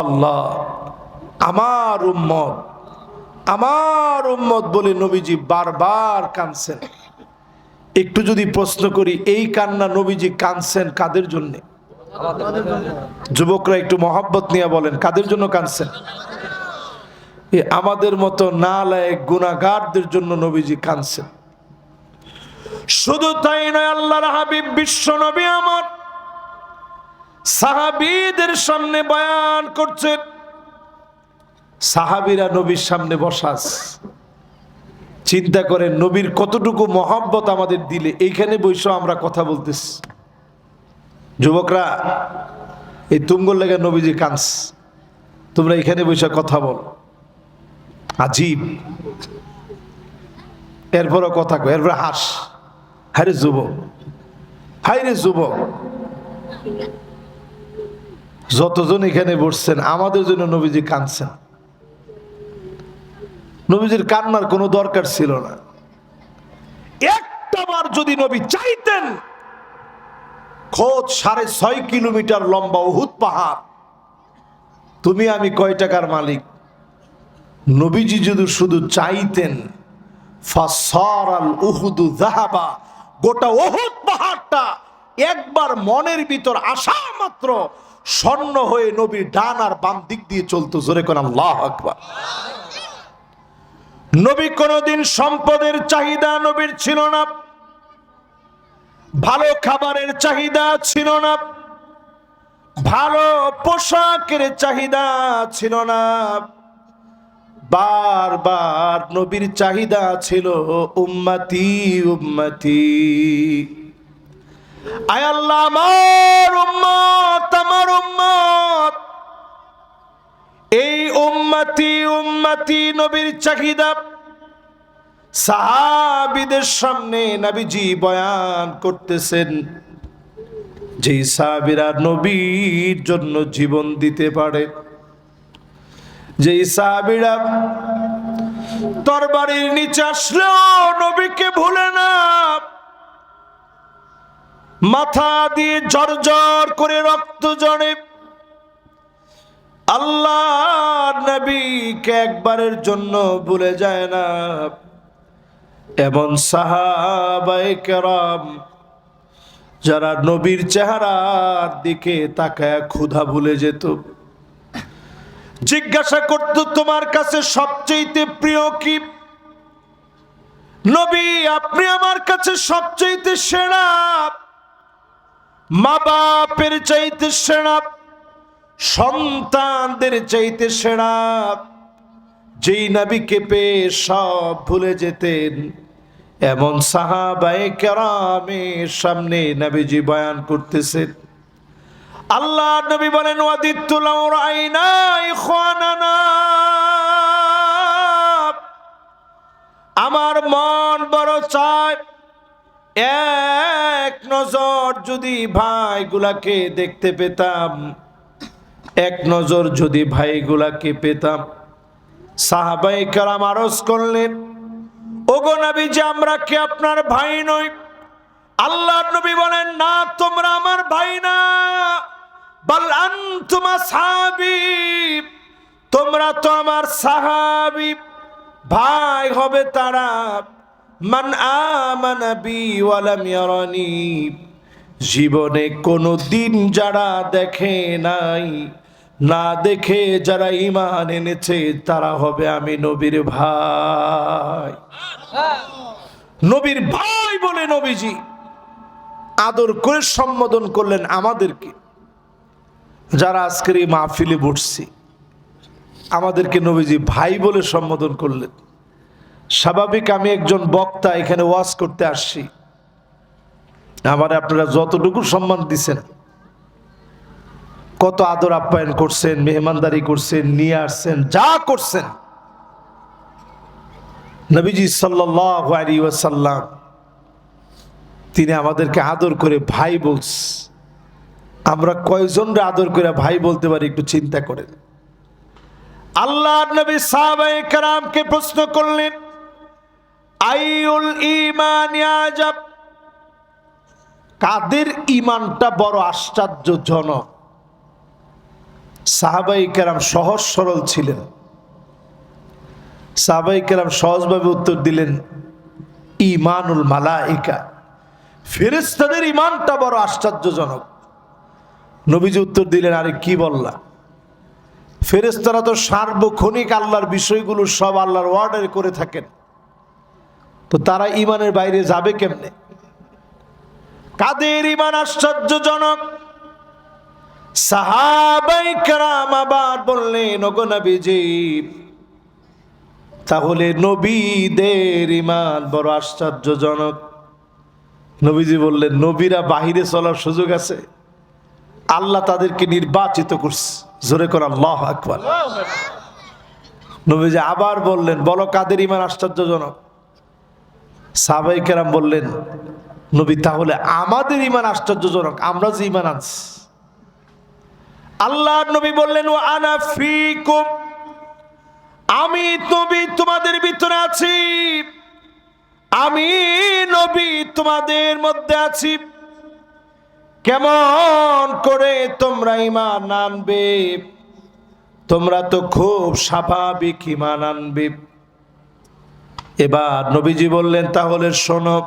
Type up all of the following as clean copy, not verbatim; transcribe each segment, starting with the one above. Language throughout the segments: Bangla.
আল্লাহ আমার উম্মত বলে নবীজি বারবার কাঁদছেন। একটু যদি প্রশ্ন করি, এই কান্না নবীজি কাঁদছেন কাদের জন্য? যুবকরা একটু মহব্বত নিয়ে বলেন, কাদের জন্য কাঁদছেন? আমাদের মতো নালায়েক গুনাহগারদের জন্য নবীজি কাঁদছেন। শুধু তাই নয়, আল্লাহর হাবিব বিশ্ব নবী আমার সাহাবীদের সামনে বয়ান করছেন। সাহাবীরা নবীর সামনে বসাস, চিন্তা করেন নবীর কতটুকু মহব্বত আমাদের দিলে এইখানে বসে আমরা কথা বলতেছি। যুবকরা, এই তুমগর লেগে নবীজি কাঁদস, তোমরা এখানে বসে কথা বল, আজীব। এরপরও কথা কয়, এরপর হাস। হায়রে যুবক, হায়রে যুবক, যতজন এখানে বসছেন আমাদের জন্য নবীজি কাঁদছেন। নবীজির কান্নার কোনো দরকার ছিল না। একটাবার যদি নবী চাইতেন, খোদ 6.5 কিলোমিটার লম্বা উহুদ পাহাড়, তুমি আমি কয় টাকার মালিক? নবীজি যদি শুধু চাইতেন, ফাসারাল উহুদু যাহাবা, গোটা উহুদ পাহাড়টা একবার মনের ভিতর আসা মাত্র স্বর্ণ হয়ে নবীর ডান আর বাম দিক দিয়ে চলতো। জোরে কোন আল্লাহু আকবার। নবী কোনদিন সম্পদের চাহিদা নবীর ছিল না, ভালো খাবারের চাহিদা ছিল না, ভালো পোশাকের চাহিদা ছিল না। বারবার নবীর চাহিদা ছিল উম্মতি উম্মতি। আয় আল্লাহ, আমার উম্মত, এই উম্মতি উম্মতি নবীর চাহিদা সাহাবীদের সামনে নবীজি বয়ান করতেছেন। যে সাহাবীরা নবীর জন্য জীবন দিতে পারে, যে সাহাবীরা তরবারির নিচে আসলেও নবীকে ভুলে না, মাথা দিয়ে ঝরঝর করে রক্ত ঝরে, আল্লাহর নবীকে একবারের জন্য ভুলে যায় না। এমন সাহাবায়ে কেরাম যারা নবীর চেহারার দিকে তাকায় ক্ষুধা ভুলে যেত, জিজ্ঞাসা করত তোমার কাছে সবচেয়ে প্রিয় কি? নবী, আপনি আমার কাছে সবচেয়ে সেরা, মা বাপের চাইতে সেরা, সন্তানদের চাইতে সেরা। যেই নবীকে পেয়ে সব ভুলে যেতেন, এমন সাহাবায়ে কেরামের সামনে নবীজি বয়ান করতেছেন। আল্লাহ নবী বলেন, ওয়াদিতু লাউ রাআইনা ইখওয়ানানা, আমার মন বড় চায় এক নজর যদি ভাইগুলাকে দেখতে পেতাম, এক নজর যদি ভাইগুলাকে পেতাম। সাহাবায়ে কেরাম আরজ করলেন, ওগো নবীজি, আমরা কি আপনার ভাই নই? আল্লাহর নবী বলেন, না, তোমরা আমার ভাই না, বাল আনতুম আসহাবী, তোমরা তো আমার সাহাবী। ভাই হবে তারা মান আমানা বি ওয়া লাম ইয়ারানি, জীবনে কোনো দিন যারা দেখে নাই, না দেখে যারা ঈমান এনেছে, তারা হবে আমি নবীর ভাই। নবীর ভাই বলে নবীজি আদর করে সম্বোধন করলেন আমাদেরকে। যারা আজকের এই মাহফিলে বসছি, আমাদেরকে নবীজি ভাই বলে সম্বোধন করলেন। স্বাভাবিক, আমি একজন বক্তা, এখানে ওয়াজ করতে আসছি, আমার আপনারা যতটুকু সম্মান দিচ্ছেন, কত আদর আপ্যায়ন করছেন, মেহমানদারি করছেন, নিয়ে আসছেন, যা করছেন, নবীজি সাল্লাল্লাহু আলাইহি ওয়াসাল্লাম তিনি আমাদেরকে আদর করে ভাই বলছে। আমরা কয়জনরে আদর করে ভাই বলতে পারি একটু চিন্তা করেন। আল্লাহর নবী সাহাবায়ে কেরামকে প্রশ্ন করলেন, আইউল ঈমান ইয়াজাব, কাদের ঈমানটা বড় আশ্চর্যজনক? সাহাবাই কেরাম সহজ সরল ছিলেন। সাহাবাই কেরাম সহজভাবে উত্তর দিলেন, ঈমানুল মালাইকা, ফেরেশতাদের ঈমানটা বড় আশ্চর্যজনক। নবীজি উত্তর দিলেন, আরে কি বললা? ফেরেশতারা তো সার্বক্ষণিক আল্লাহর বিষয়গুলো সব আল্লাহর অর্ডার করে থাকেন, তো তারা ঈমানের বাইরে যাবে কেমনে? কাদের ঈমান আশ্চর্যজনক? সাহাবায়ে কেরাম আবার বললেন, ওগো নবীজি, তাহলে নবীদের ঈমান বড় আশ্চর্যজনক। নবীজি বললেন, নবীরা বাহিরে চলার সুযোগ আছে? আল্লাহ তাদেরকে নির্বাচিত করছে। জোরে করে আল্লাহু আকবার। নবীজি আবার বললেন, বলো কাদের ঈমান আশ্চর্যজনক? সাহাবায়ে কেরাম বললেন, নবী তাহলে আমাদের ঈমান আশ্চর্যজনক, আমরা যে ঈমান আনছি। আল্লাহর নবী বললেন, ওয়া আনা ফীকুম, আমি নবী তোমাদের ভিতরে আছি, আমি নবী তোমাদের মধ্যে আছি। কেমন করে তোমরা ঈমান আনবে? তোমরা তো খুব স্বাভাবিক ঈমান আনবে। এবার নবীজি বললেন, তাহলে শোনো,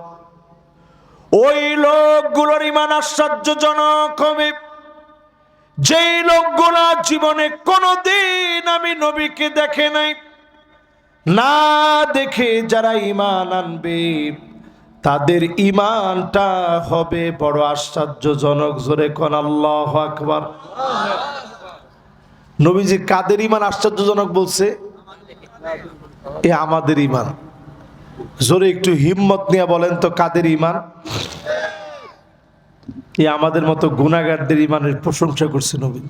ওই লোকগুলোর ঈমান আশ্চর্যজনক হবে যেই লোকগুলা জীবনে কোনোদিন আমি নবীকে দেখে নাই। না দেখে যারা ঈমান আনবে তাদের ঈমানটা হবে বড় আশ্চর্যজনক। জোরে কোন আল্লাহু আকবার। নবীজি কাদের ঈমান আশ্চর্যজনক বলছে? এ আমাদের ঈমান। জোরে একটু হিম্মত নিয়ে বলেন তো, কাদের ঈমান? এ আমাদের মতো গুনাহগারদের ঈমানের প্রশংসা করছে নবী।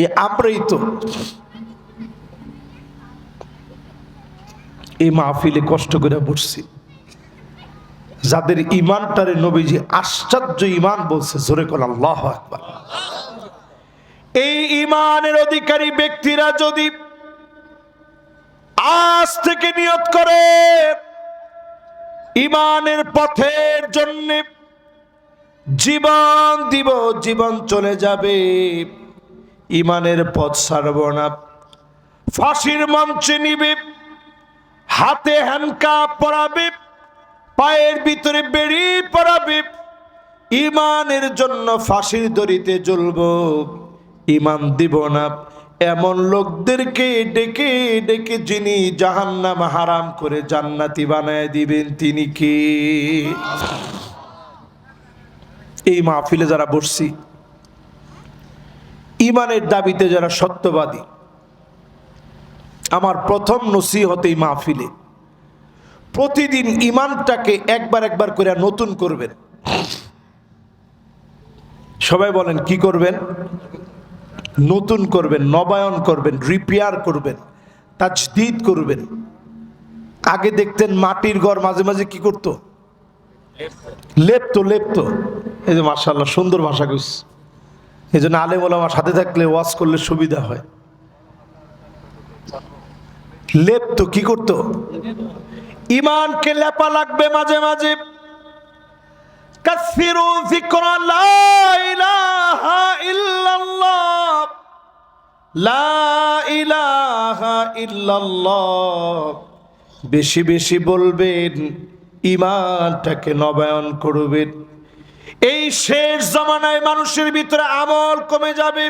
এ আমরাই তো এই মাহফিলে কষ্ট করে বসছি, যাদের ঈমানটারে নবীজি আশ্চর্য ঈমান বলছে। জোরে কোন আল্লাহু আকবার। এই ঈমানের অধিকারী ব্যক্তিরা যদি আজ থেকে নিয়ত করে ঈমানের পথের জন্য জীবন দিব, জীবন চলে যাবে, ঈমানের পথ ছাড়ব না, ফাঁসির মঞ্চে নিবে, হাতে হ্যান্ডকাপ পরাবে, পায়ের ভিতরে বেড়ি পরাবে, ঈমানের জন্য ফাঁসির দড়িতে ঝুলব, ঈমান দিব না, এমন লোকদেরকে ডেকে ডেকে যিনি জাহান্নাম হারাম করে জান্নাতি বানায় দিবেন, তিনি কে? এই মাহফিলে যারা বসছি, ঈমানের দাবিতে যারা সত্যবাদী, আমার প্রথম নসিহত এই মাহফিলে প্রতিদিন ঈমানটাকে একবার একবার করে নতুন করবেন। সবাই বলেন, কি করবেন? নতুন করবেন, নবায়ন করবেন, রিপেয়ার করবেন, তাজদীদ করবেন। আগে দেখতেন মাটির ঘর মাঝে মাঝে কি করতো? লেপতো। লেপতো। এই যে মাশাআল্লাহ সুন্দর ভাষা কইছে। এই জন্য আলেম ওলামার সাথে থাকলে ওয়াজ করলে সুবিধা হয়। লেপতো, কি করতো? ঈমানকে লেপা লাগবে মাঝে মাঝে। কাসসিরু যিকরা লা ইলাহা ইল্লাল্লাহ, লা ইলাহা ইল্লাল্লাহ, বেশি বেশি বলবেন, ঈমানটাকে নবায়ন করবেন। এই শেষ জামানায় মানুষের ভিতরে আমল কমে যাবে।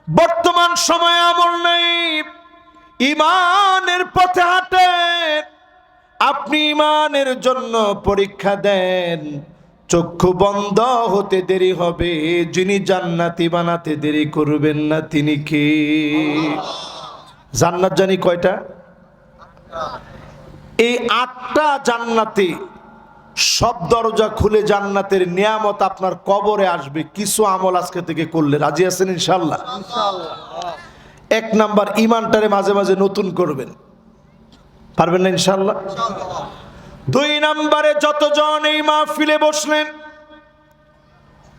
বর্তমান সময়ে আমল নেই, ঈমানের পথে হাঁটেন। আপনি ঈমানের জন্য পরীক্ষা দেন, চক্ষু বন্ধ হতে দেরি হবে, যিনি জান্নাতি বানাতে দেরি করবেন না, তিনি কে? জান্নাত জানি কয়টা? এই 8টা জান্নাতি, সব দরজা খুলে জান্নাতের নিয়ামত আপনার কবরে আসবে কিছু আমল আজকে থেকে করলে। রাজি আছেন ইনশাআল্লাহ? 1 নাম্বার, ঈমানটারে মাঝে মাঝে নতুন করবেন। পারবেন না ইনশাআল্লাহ? 2 নাম্বারে, যতজন এই মাহফিলে বসলেন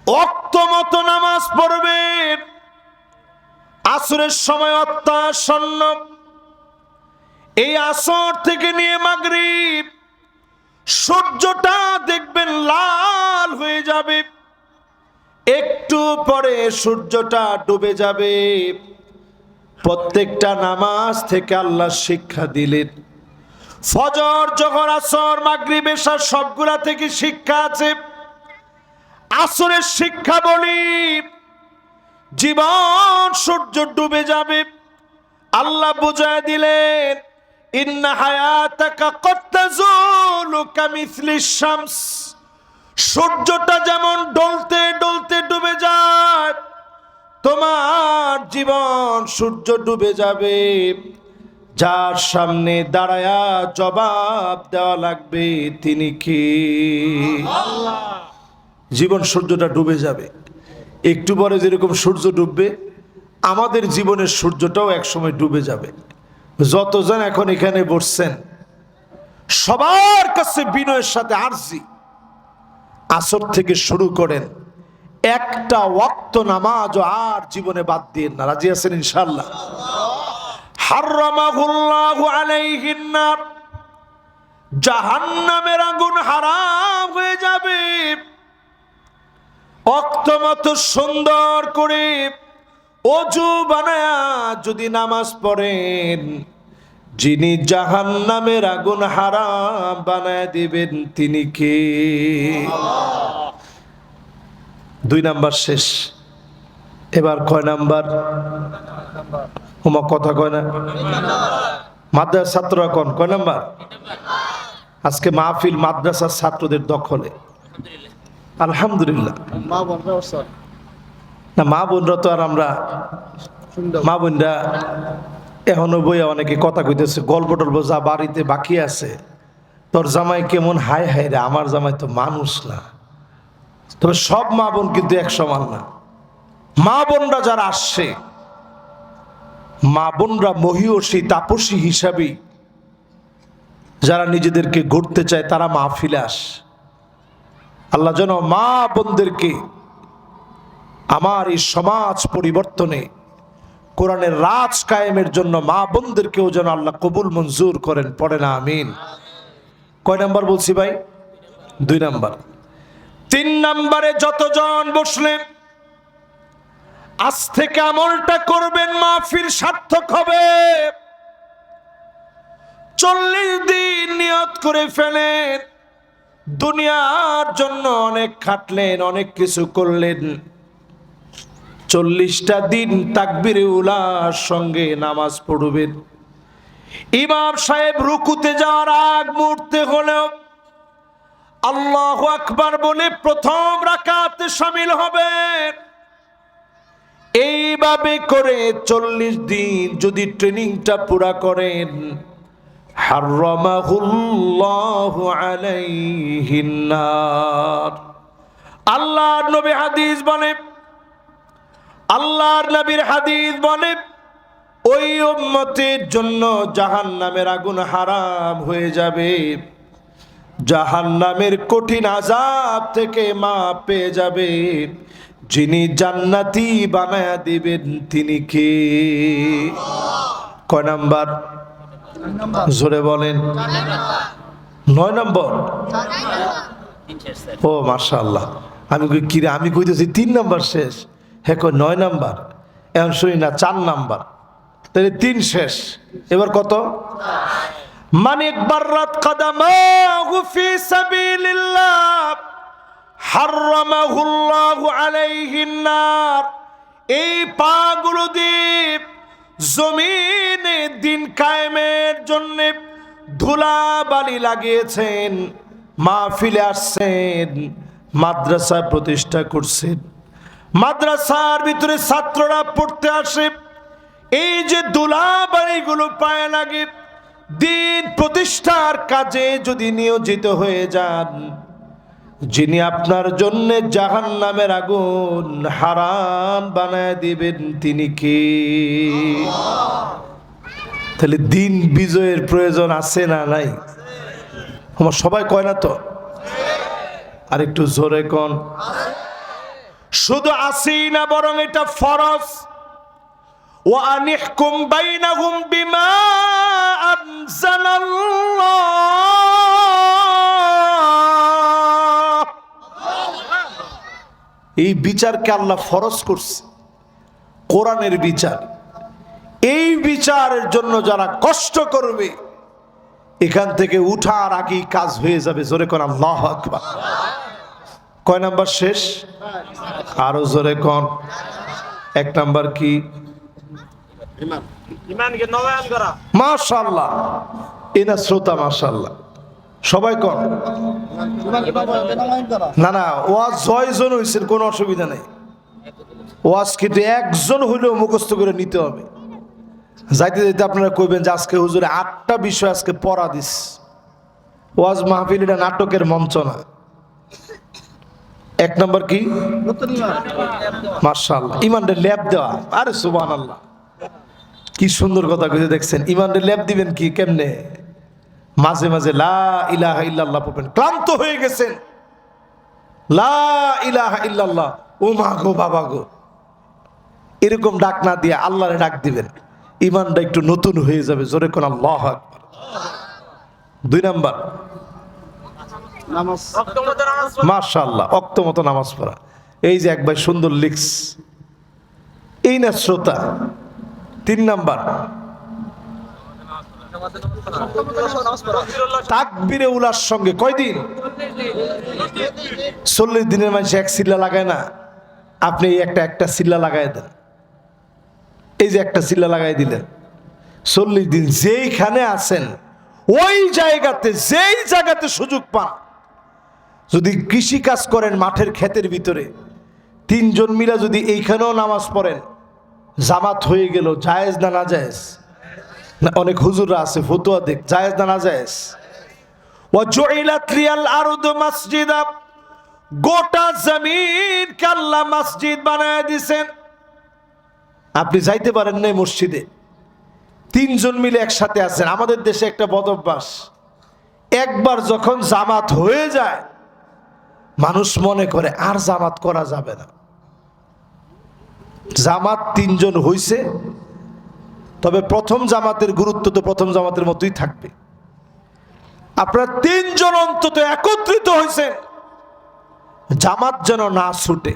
ওয়াক্ত মতো নামাজ পড়বেন। আসরের সময় অত্যাসন্ন, এই আসর থেকে নিয়ে মাগরিব সূর্যটা দেখবেন লাল হয়ে যাবে। একটু পরে সূর্যটা ডুবে যাবে। প্রত্যেকটা নামাজ থেকে আল্লাহ শিক্ষা দিলেন। ফজর, জোহর, আসর, মাগরিব, এশা সবগুলা থেকে শিক্ষা আছে। আসরের শিক্ষা বলি, জীবন সূর্য ডুবে যাবে, আল্লাহ বুঝায় দিলেন ইন্না হায়াতাকা কদ তাজুলু কামিসলিশ শামস। সূর্যটা যেমন ডলতে ডলতে ডুবে যায়, তোমার জীবন সূর্য ডুবে যাবে। যার সামনে দাঁড়ায়া জবাব দেওয়া লাগবে তিনি কি? আল্লাহ। জীবন সূর্যটা ডুবে যাবে। একটু পরে যেরকম সূর্য ডুববে, আমাদের জীবনের সূর্যটাও একসময় ডুবে যাবে। যতজন এখন এখানে বসছেন সবার কাছে বিনয়ের সাথে আরজি, আসর থেকে শুরু করেন, একটা ওয়াক্ত নামাজও আর জীবনে বাদ দিয়েন না। রাজি আছেন ইনশাআল্লাহ? হারামাহুল্লাহু আলাইহিন নার, জাহান্নামের আগুন হারাম হয়ে যাবে। ওয়াক্ত মতো সুন্দর করে অজু বানায়া যদি নামাজ পড়েন, যিনি জাহান্নামের আগুন হারাম বানায় দিবেন তিনি কে? দুই নাম্বার শেষ। এবার কয় নাম্বার? কথা কয় না? মাদ্রাসার ছাত্ররা কয় নাম্বার? আজকে মাহফিল মাদ্রাসার ছাত্রদের দখলে, আলহামদুলিল্লাহ। না, মা বোনরা তো আর আমরা মা বোনরা এখনো বইয়া অনেকে কথা কইতেছে, গল্প টল্প যা বাড়িতে বাকি আছে, তোর জামাই কেমন, হায় হায় রে, আমার জামাই তো মানুষ না। তবে সব মা বোন কিন্তু এক সমান না। মা বোনরা যারা আসছে, মা বোনরা মহিয়সী তাপসী হিসাবে যারা নিজেদেরকে গড়তে চায়, তারা মাহফিলে আস। আল্লাহ যেন মা বোনদেরকে আমার এই সমাজ পরিবর্তনে, কোরআনের রাজ কায়েমের জন্য মা বোনদেরকেও যেন আল্লাহ কবুল মঞ্জুর করেন। পড়ে না আমিন। কয় নাম্বার বলছি ভাই? দুই নাম্বার। তিন নাম্বারে যতজন বসলেন, আজ থেকে আমলটা করবেন, মাহফিল সার্থক হবে। 40 দিন নিয়ত করে ফেলেন, দুনিয়ার জন্য অনেক খাটলেন, অনেক কিছু করলেন। 40টা দিন তাকবীরে উলার সঙ্গে নামাজ পড়বেন। ইমাম সাহেব রুকুতে যাওয়ার আগ মুহূর্তে হলেও আল্লাহু আকবার বলে প্রথম রাকাতে শামিল হবেন। এইভাবে করে 40 দিন যদি ট্রেনিংটা পুরা করেন, হারামাহুল্লাহু আলাইহিন নার। আল্লাহর নবী হাদিস বলে, আল্লাহর নবীর হাদিস বলে, ওই উম্মতের জন্য জাহান্নামের আগুন হারাম হয়ে যাবে। জাহান্নামের কঠিন আযাব থেকে মাপ পেয়ে যাবে। যিনি জান্নাতি বানায়া দিবেন তিনি কে? কয় নাম্বার? জোরে বলেন। 9 নম্বর। ও মাশাআল্লাহ, আমি কইতেছি 3 নাম্বার শেষ। হ্যাঁ, 9 নাম্বার। এখন শুনি না 4 নাম্বার, তাহলে 3 শেষ। এবার কত? মান ইকবারাত কদামাহু ফি সাবিলিল্লাহ হারামাহুল্লাহু আলাইহিন নার। এই পাগুলো দিয়ে জমিনে দিন কায়েমের জন্য ধুলাবালি লাগিয়েছেন, মাহফিলে আসছেন, মাদ্রাসা প্রতিষ্ঠা করছেন, মাদ্রাসার ভিতরে ছাত্ররা পড়তে আসে। এই যে ধুলাবালিগুলো পায়ে লাগে, দিন প্রতিষ্ঠার কাজে যদি নিয়োজিত হয়ে যান, যিনি আপনার জন্য জাহান্নামের আগুন হারাম বানায় দিবেন তিনি কে? তাহলে দিন বিজয়ের প্রয়োজন আছে না নাই? আমার সবাই কয় না তো? আর একটু জোরে কোন। শুধু আসি না, বরং এটা ফরজ। ওয়া আনিহকুম বাইনাহুম বিমা আনজালাল্লাহ। এই বিচারকে আল্লাহ ফরজ করছে, কোরআনের বিচার। এই বিচারের জন্য যারা কষ্ট করবে এখান থেকে উঠার আগেই কাজ হয়ে যাবে। জোরে কোন আল্লাহু আকবার। কয় নাম্বার শেষ? আরো জোরে কোন। এক নাম্বার কি? ঈমানকে নবায়ন করা। মাশাআল্লাহ, এনা শ্রোতা মাশাআল্লাহ সবাই কোন। না না, ওয়াজ জয়জন হইছেন, কোনো অসুবিধা নেই। ওয়াজ কিন্তু একজন হইলেও মুখস্থ করে নিতে হবে। যাইতে যাইতে আপনারা কইবেন যে আজকে হুজুরে 8টা বিষয় আজকে পড়া দিস। ওয়াজ মাহফিল এটা নাটকের মঞ্চ না। এক নম্বর কি? মাশাআল্লাহ, ইমানের ল্যাব দেওয়া। আরে সুবহানাল্লাহ, কি সুন্দর কথা কইতে দেখছেন। ইমানের ল্যাব দিবেন কি কেমনে? মাঝে মাঝে লা ইলাহা ইল্লাল্লাহ পড়বেন। ক্লান্ত হয়ে গেছেন, লা ইলাহা ইল্লাল্লাহ, ও মা গো বাবা গো, এরকম ডাক না দিয়ে আল্লাহরে ডাক দিবেন, ইমানটা একটু নতুন হয়ে যাবে। জোরে কোন আল্লাহু আকবার। 2 নাম্বার নামাজ। মাশাআল্লাহ, ওয়াক্ত মতো নামাজ পড়া। এই যে এক ভাই সুন্দর লিখস, এই না শ্রোতা। 3 নাম্বার তাকবীরে উলার সঙ্গে। কয়দিন? 40 দিনের মানুষ এক সিল্লা লাগায় না, আপনি একটা সিল্লা লাগাই দেন। এই যে একটা সিল্লা লাগাই দিলেন, 40 দিন যেইখানে আছেন ওই জায়গাতে, যেই জায়গাতে সুযোগ পান, যদি কৃষি কাজ করেন মাঠের ক্ষেতের ভিতরে, 3 জন মিলা যদি এইখানেও নামাজ পড়েন, জামাত হয়ে গেল। জায়েজ না না জায়েজ? না, অনেক হুজুররা আছে ফতোয়া দেখ, জায়েজ না না জায়েজ? ওয়া জুইলাত লিয়াল আরদু মাসজিদা, গোটা জমিনকে আল্লাহ মসজিদ বানায় দিয়েছেন। আপনি যাইতে পারেন না মসজিদে, 3 জন মিলে একসাথে আছেন। আমাদের দেশে একটা বদ অভ্যাস, একবার যখন জামাত হয়ে যায় মানুষ মনে করে আর জামাত করা যাবে না। জামাত 3 জন হইছে, তবে প্রথম জামাতের গুরুত্ব তো প্রথম জামাতের মতোই থাকবে। আপনারা 3 জন অন্তত একত্রিত হয়েছেন, জামাত যেন না ছুটে,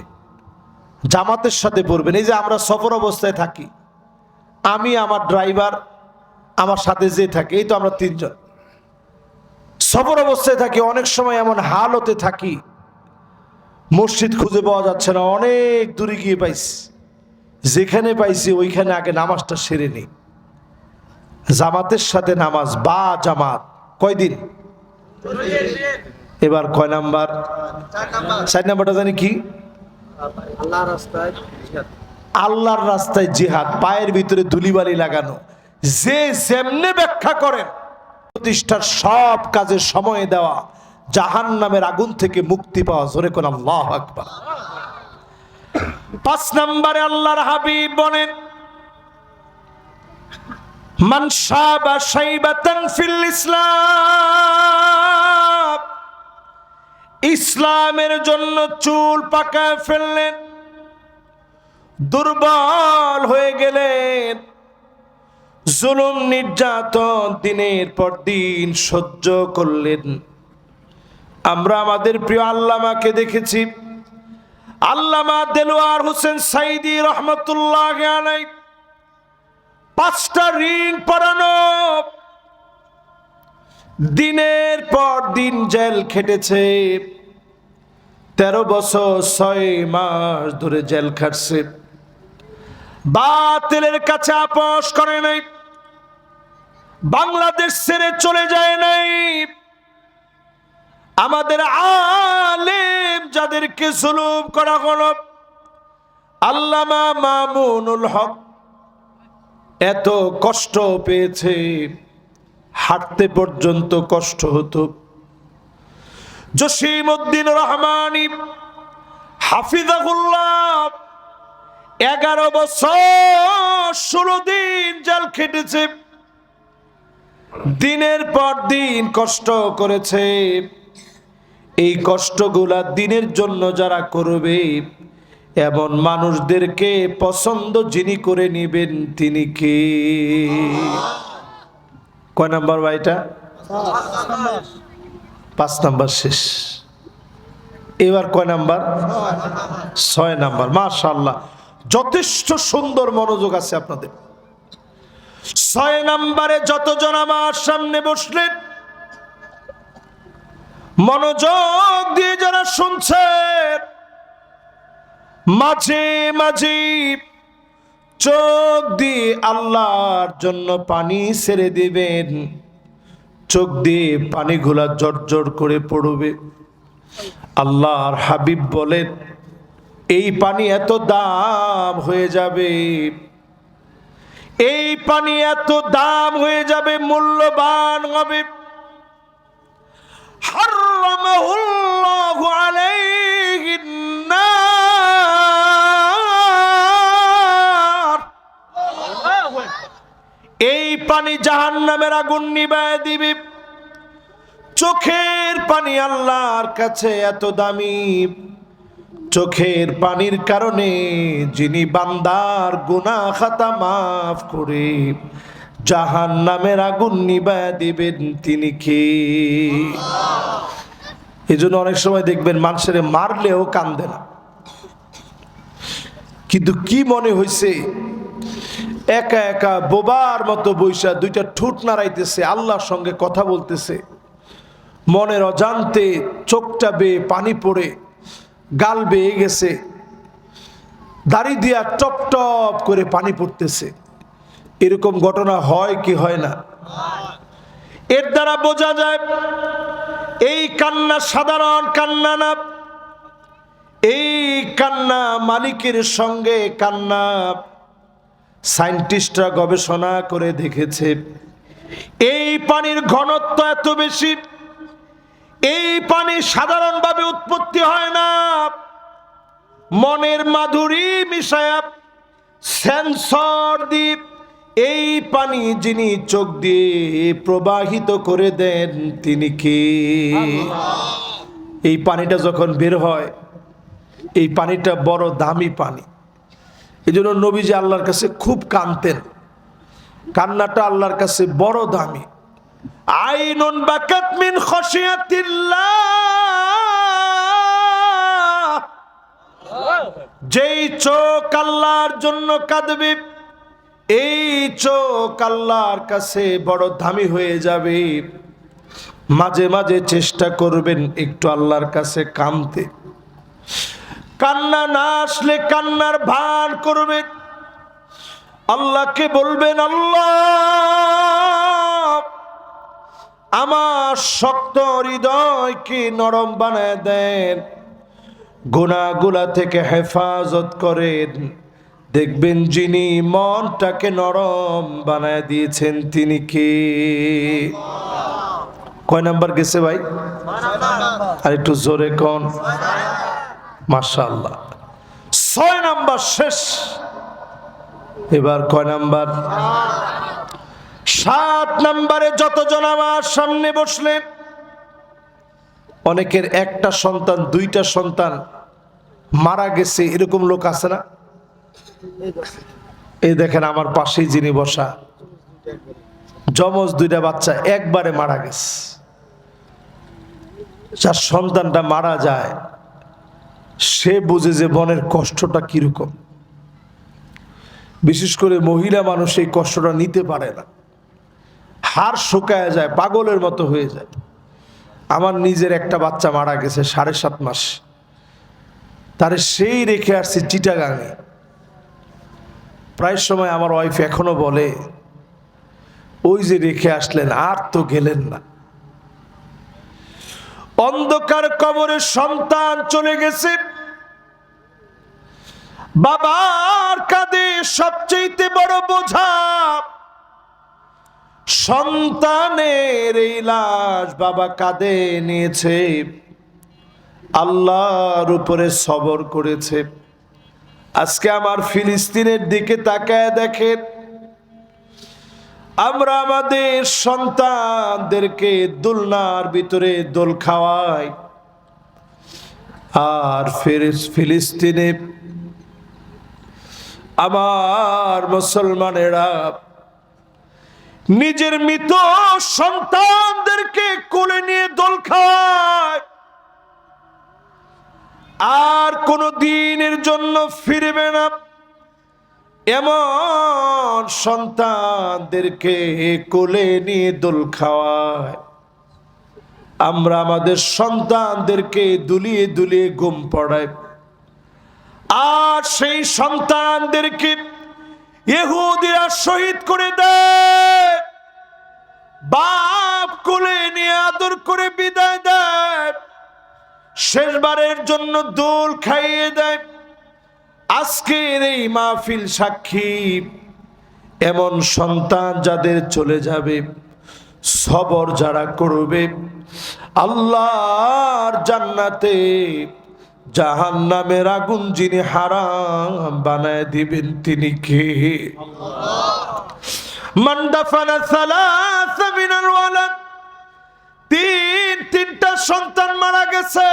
জামাতের সাথে পড়বেন। এই যে আমরা সফর অবস্থায় থাকি, আমি, আমার ড্রাইভার, আমার সাথে যে থাকে, এই তো আমরা 3 জন সফর অবস্থায় থাকি। অনেক সময় এমন হালতে থাকি মসজিদ খুঁজে পাওয়া যাচ্ছে না, অনেক দূরে গিয়ে পাইছি, যেখানে পাইছি ওইখানে আগে নামাজটা সেরে নিই। জামাতের সাথে নামাজ বা জামাত কয়দিন? এবার কয় নাম্বার? 4 নাম্বারটা জানি কি? আল্লাহর রাস্তায় জিহাদ, পায়ের ভিতরে ধুলিবালি লাগানো। যে যেমনে ব্যাখ্যা করেন, প্রতিষ্ঠার সব কাজে সময় দেওয়া, জাহান্নামের আগুন থেকে মুক্তি পাওয়া। জোরে কোন আল্লাহু আকবার। 5 নম্বরে আল্লাহর হাবিব বলেন, মান শাবা শাইবাতান ফিল ইসলাম, ইসলামের জন্য চুল পাকায় ফেললেন, দুর্বল হয়ে গেলেন, জুলুম নির্যাতন দিনের পর দিন সহ্য করলেন। আমরা আমাদের প্রিয় আল্লামাকে দেখেছি, আল্লামা দেলোয়ার হোসেন সাইদি রহমতুল্লাহ আলাইহি 5টা ঋণ পড়ানো, দিনের পর দিন জেল খেটেছে। 13 বছর 6 মাস ধরে জেল খাটছে। বাতিলের কাছে আপোষ করে নাই, বাংলাদেশ ছেড়ে চলে যায় নাই। আমাদের আলেম যাদেরকে জুলুম করা হলো, আল্লামা মামুনুল হক এত কষ্ট পেয়েছে, হাঁটতে পর্যন্ত কষ্ট হতো। জসিমউদ্দিন রহমানী হাফিজাহুল্লাহ 11 বছর 16 দিন জেল খেটেছে, দিনের পর দিন কষ্ট করেছে। এই কষ্টগুলা দিনের জন্য যারা করবে, এমন মানুষদেরকে পছন্দ যিনি করে নিবেন তিনি কে? কয় নাম্বার ভাইটা? 5 নাম্বার শেষ। এবার কয় নাম্বার? 6 নাম্বার। মাশাআল্লাহ, যথেষ্ট সুন্দর মনোযোগ আছে আপনাদের। 6 নাম্বারে যতজন আমার সামনে বসলেন, মনোযোগ দিয়ে যারা শুনছেন, মাঝে মাঝে চোখ দিয়ে আল্লাহর জন্য পানি ছেড়ে দিবেন। চোখ দিয়ে পানিগুলা জড়জড় করে পড়বে। আল্লাহর হাবিব বলেন, এই পানি এত দাম হয়ে যাবে, এই পানি এত দাম হয়ে যাবে, মূল্যবান হবে। হারামাহুল্লাহু আলাইহিন নার, এই পানি জাহান্নামের আগুন নিভায়ে দিবে। চোখের পানি আল্লাহর কাছে এত দামি, চোখের পানির কারণে যিনি বান্দার গুনাহ খাতা মাফ করে জাহান্নামের আগুন নিভায়ে দিবেন, তিনি কে? এই জন্য অনেক সময় দেখবেন মানুষের মারলেও কান্দে না, কিন্তু কি মনে হয়েছে একা একা বোবার মতো বৈশা দুইটা ঠোঁট নাড়াইতেছে, আল্লাহর সঙ্গে কথা বলতেছে। মনের অজান্তে চোখটা বেয়ে পানি পড়ে গাল বেয়ে গেছে, দাড়ি দিয়া টপ টপ করে পানি পড়তেছে। এরকম ঘটনা হয় কি হয় না? এর দ্বারা বোঝা যায় এই কান্না সাধারণ কান্না না, এই কান্না মালিকের সঙ্গে কান্না। সায়েন্টিস্টরা গবেষণা করে দেখেছে এই পানির ঘনত্ব এত বেশি, এই পানি সাধারণভাবে উৎপত্তি হয় না। মনের মাধুরী মিশায়া সেন্সর দ্বীপ, এই পানি যিনি চোখ দিয়ে প্রবাহিত করে দেন, তিনি কে? এই পানিটা যখন বের হয়, এই পানিটা বড় দামি পানি। এই জন্য নবীজি আল্লাহর কাছে খুব কাঁদতেন, কান্নাটা আল্লাহর কাছে বড় দামি। আইনুন বাকাত মিন খাশিয়াতিল্লাহ, যেই চোখ আল্লাহর জন্য কাঁদবে, এই চোখ আল্লাহর কাছে বড় দামি হয়ে যাবে। মাঝে মাঝে চেষ্টা করবেন একটু আল্লাহর কাছে কাঁদতে। কান্না না আসলে কান্নার ভান করবেন, আল্লাহকে বলবেন, আল্লাহ আমার শক্ত হৃদয়কে নরম বানায় দেন, গুনাহগুলা থেকে হেফাজত করেন। দেখবেন যিনি মনটাকে নরম বানায় দিয়েছেন, তিনি কে? কয় নাম্বার গেছে ভাই? আর একটু জোরে কোন। মাশাআল্লাহ, 6 নাম্বার শেষ। এবার কয় নাম্বার? 7 নাম্বারে যতজন আমার সামনে বসলেন, অনেকের একটা সন্তান, দুইটা সন্তান মারা গেছে, এরকম লোক আছে না? এই দেখেন আমার পাশেই যিনি বসা, যমজ 2টা বাচ্চা একবারে মারা গেছে। যার সন্তানটা মারা যায় সে বুঝে যে মনের কষ্টটা কিরকম। বিশেষ করে মহিলা মানুষ এই কষ্টটা নিতে পারে না, হাড় শুকায় যায়, পাগলের মতো হয়ে যায়। আমার নিজের একটা বাচ্চা মারা গেছে 7.5 মাস, তারে সেই রেখে আসছি চিটাগাঙে। প্রায় সময় আমার ওয়াইফ এখনো বলে, ওই যে রেখে আসলেন আর তো গেলেন না। অন্ধকার কবরে সন্তান চলে গেছে, বাবার কাঁধে সবচেয়ে বড় বোঝা সন্তানের এই লাশ বাবা কাঁধে নিয়েছে, আল্লাহর উপরে সবর করেছে। আজকে আমার ফিলিস্তিনের দিকে তাকায় দেখেন, আমরা আমাদের সন্তানদেরকে দোলনার ভিতরে দোল খাওয়াই, আর ফিলিস্তিনে আমার মুসলমানেরা নিজের মৃত সন্তানদেরকে কোলে নিয়ে দোল খায়। আর কোনো দিনের জন্য ফিরবে না, এমন সন্তানদেরকে কোলে নিয়ে দোল খাওয়ায়। আমরা আমাদের সন্তানদেরকে দুলিয়ে দুলিয়ে ঘুম পড়াই, আর সেই সন্তানদেরকে ইহুদিরা শহীদ করে দেয়। বাপ কোলে নিয়ে আদর করে বিদায় দেয়, শেষবারের জন্য দোল খাইয়ে দেয়। আজকের এই মাহফিল সাক্ষী, এমন সন্তান যাদের চলে যাবে, সবর যারা করবে, আল্লাহর জান্নাতে জাহান্নামের আগুন যিনি হারাম বানায় দিবেন তিনি কে? মান দাফানা সালাসা মিনাল ওয়ালাদ, তিনটা সন্তান মারা গেছে,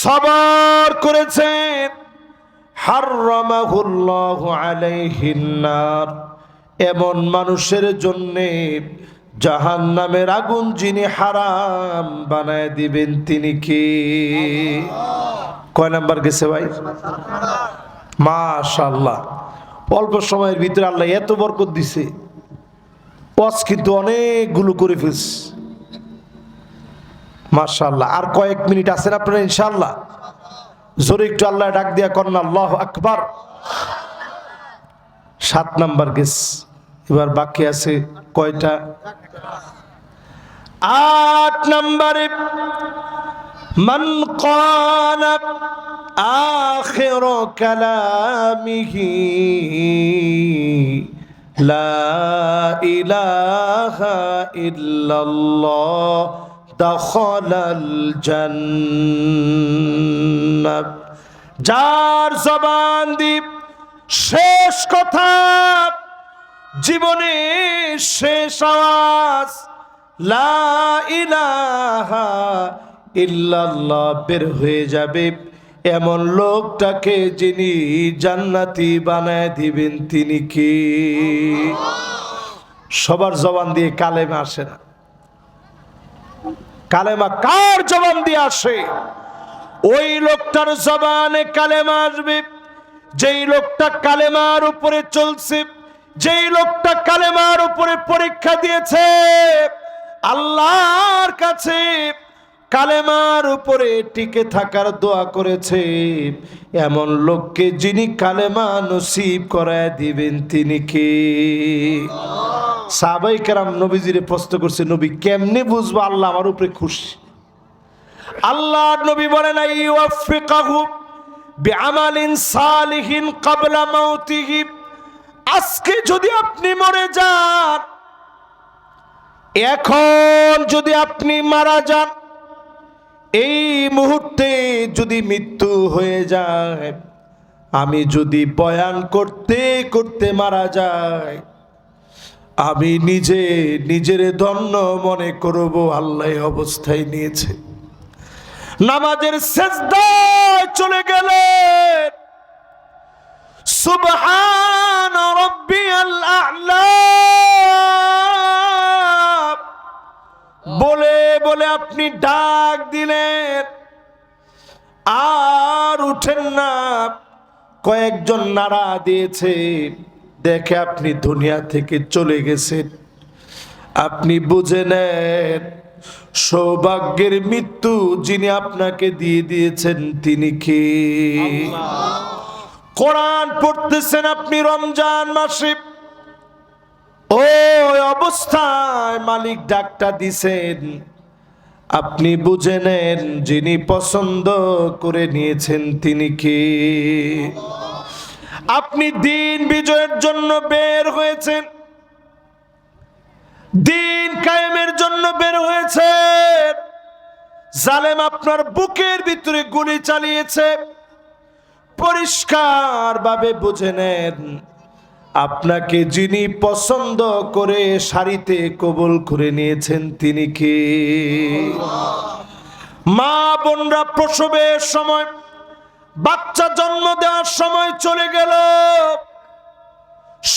সবর করেছেন, হারামাহুল্লাহু আলাইহিন নার, এমন মানুষের জন্যে জাহান্নামের আগুন যিনি হারাম বানায় দিবেন তিনি কি? কয় নাম্বার গেছে ভাই? মাশাআল্লাহ, অল্প সময়ের ভিতরে আল্লাহ এত বরকত দিছে, ওয়াজ কিন্তু অনেকগুলো করে ফেলছে মাশাআল্লাহ। আর কয়েক মিনিট আছেন আপনারা ইনশাআল্লাহ, জোরে একটু আল্লাহ ডাক দিয়া করেন আল্লাহু আকবার। 7 নাম্বার গেস, এবার বাকি আছে কয়টা? 8 নম্বরে মান ক্বালা আখির কালামিহি লা ইলাহা ইল্লাল্লাহ দাখালাল জান্নাহ, যার জবান দিয়ে শেষ কথা, জীবনে শেষ আওয়াজ লা ইলাহা ইল্লাল্লাহ বের হয়ে যাবে, এমন লোকটাকে যিনি জান্নাতি বানায় দিবেন তিনি কি? সবার জবান দিয়ে কালেমা আসে না। কালেমা কার জবান দিয়ে আসে? ওই লোকটার জবানে কালেমা আসবে যেই লোকটা কালেমার উপরে চলছে, যেই লোকটা কালেমার উপরে পরীক্ষা দিয়েছে, আল্লাহর কাছে কালেমার উপরে টিকে থাকার দোয়া করেছে, এমন লোককে যিনি কালেমা নসিব করায় দিবেন তিনি কে? সাহাবায়ে কেরাম নবীজিরে প্রশ্ন করছে, নবী কেমনে বুঝবো আল্লাহ আমার উপরে খুশি? আল্লাহর নবী বলেন আইয়ুফিকাহু বিআমালিন সালিহিন ক্বাবলা মাউতিহি, আজকে যদি আপনি মরে যান, এখন যদি আপনি মারা যান, এই মুহূর্তে যদি মৃত্যু হয়ে যায়, আমি যদি বয়ান করতে করতে মারা যাই, আমি নিজের ধন্য মনে করব আল্লাহ অবস্থায় নিয়েছে। নামাজের সিজদায় চলে গেলেন, সুবহান রাব্বিয়াল আ'লা বলে বলে আপনি ডাক দিলেন, আর উঠেন না। কয়েকজন নাড়া দিয়েছে, দেখে আপনি দুনিয়া থেকে চলে গেছেন। আপনি বুঝে নেন সৌভাগ্যের মৃত্যু যিনি আপনাকে দিয়ে দিয়েছেন তিনি কে? কোরআন পড়তেছেন আপনি রমজান মাসে, ওই অবস্থায় মালিক ডাকটা দিছেন, আপনি বুঝে নেন যিনি পছন্দ করে নিয়েছেন তিনি কে? আপনি দিন বিজয়ের জন্য বের হয়েছেন, দিন কায়েমের জন্য বের হয়েছেন, জালেম আপনার বুকের ভিতরে গুলি চালিয়েছে, পরিষ্কার ভাবে বুঝে নেন আপনাকে যিনি পছন্দ করে সারিতে কবুল করে নিয়েছেন তিনি কে? মা বোনরা প্রসবের সময়, বাচ্চা জন্ম দেওয়ার সময় চলে গেল,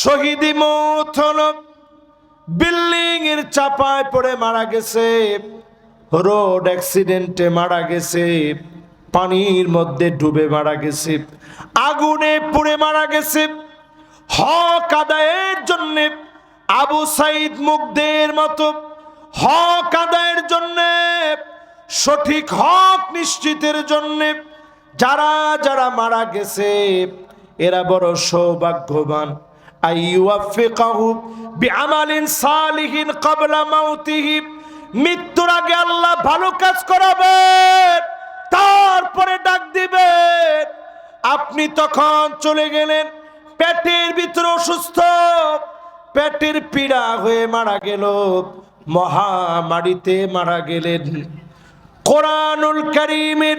শহীদি মৌত হলো, বিল্ডিং এর চাপায় পড়ে মারা গেছে, রোড অ্যাক্সিডেন্টে মারা গেছে, পানির মধ্যে ডুবে মারা গেছে, আগুনে পুড়ে মারা গেছে। হক আদায়ের জন্য আবু সাইদ মুগ্ধের মতো হক আদায়ের জন্য, সঠিক হক নিশ্চিতের জন্য যারা যারা মারা গেছে এরা বড় সৌভাগ্যবান। আইয়ুফিকাহু বিআমালিন সালিহিন ক্বাবলা মাউতিহি, মৃত্যুর আগে আল্লাহ ভালো কাজ করাবেন, তারপরে ডাক দিবেন। আপনি তখন চলে গেলেন, পেটের ভিতরে অসুস্থ, পেটের পীড়া হয়ে মারা গেল, মহামারীতে মারা গেলেন, কোরআনুল কারীমের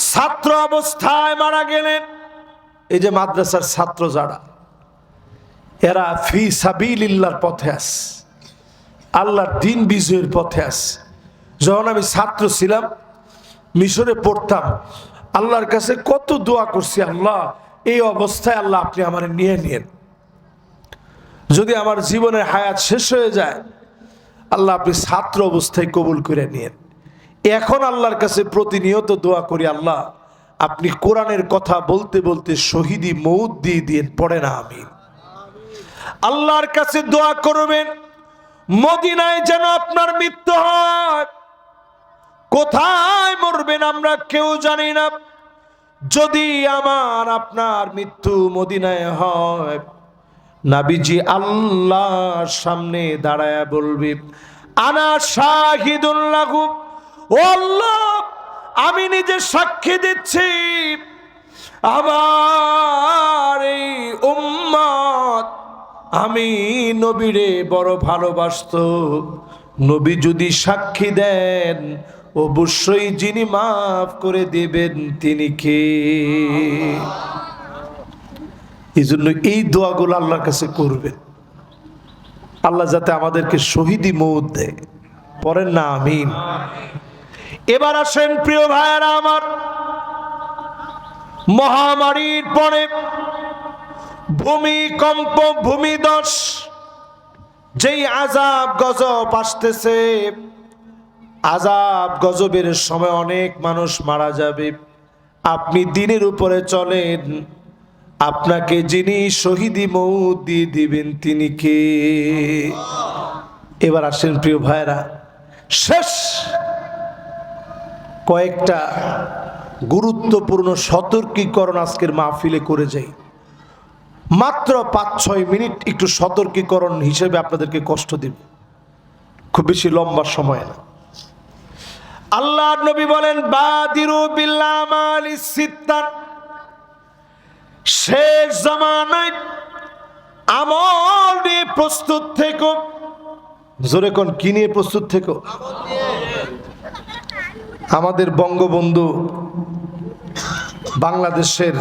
ছাত্র অবস্থায় মারা গেলেন। এই যে মাদ্রাসার ছাত্র যারা, এরা ফি সাবিলিল্লাহর পথে আছে, আল্লাহর দ্বীন বিজয়ের পথে আছে। যখন আমি ছাত্র ছিলাম, মিশরে পড়তাম, আল্লাহর কাছে কত দোয়া করছি, আল্লাহ এই অবস্থায় আল্লাহ আপনি আমার নিয়ে নিন, যদি আমার জীবনের হায়াত শেষ হয়ে যায় আল্লাহ আপনি ছাত্র অবস্থায় কবুল করে নিন। এখন আল্লাহর কাছে প্রতিনিয়ত দোয়া করি, আল্লাহ আপনি কোরআনের কথা বলতে বলতে শহীদি মৌত দিয়ে দিন, পড়ে না আমিন। আল্লাহর কাছে দোয়া করবেন মদিনায় যেন আপনার মৃত্যু হয়। কোথায় মরবেন আমরা কেউ জানি না, যদি আমার আপনার মৃত্যু মদিনায় হয়, নবীজি আল্লাহর সামনে দাঁড়ায়া বলবে, আনা শাহিদুন লাহু, ও আল্লাহ আমি নিজে সাক্ষী দিচ্ছি আমার এই উম্মত আমি নবীরে বড় ভালোবাসতো। নবী যদি সাক্ষী দেন অবশ্যই যিনি মাফ করে দেবেন তিনি কে? এই জন্য এই দোয়াগুলো আল্লাহর কাছে করবেন, আল্লাহ যাতে আমাদেরকে শহীদি মৌত দেয়, পড়েন না আমিন। এবার আসেন প্রিয় ভাইয়েরা আমার, মহামারীর পরে ভূমিকম্প, ভূমিধস, যেই আযাব গজব আসতেছে, আযাব গজবের সময় অনেক মানুষ মারা যাবে। আপনি দ্বীনের উপরে চলেন, আপনাকে যিনি শহীদি মৌত দিয়ে দিবেন তিনি কে? এবার আসেন প্রিয় ভাইরা, শেষ কয়েকটা গুরুত্বপূর্ণ সতর্কীকরণ আজকের মাহফিলে করে যাই। মাত্র 5-6 মিনিট একটু সতর্কীকরণ হিসেবে আপনাদেরকে কষ্ট দেব, খুব বেশি লম্বা সময় না। আল্লাহর নবী বলেন, বাদিরু বিল আমালি সিত্তান, শেষ জামানায় আমল নিয়ে প্রস্তুত থেকো। জোরে কোন, কি নিয়ে প্রস্তুত থেকো? আমাদের বঙ্গবন্ধু বাংলাদেশের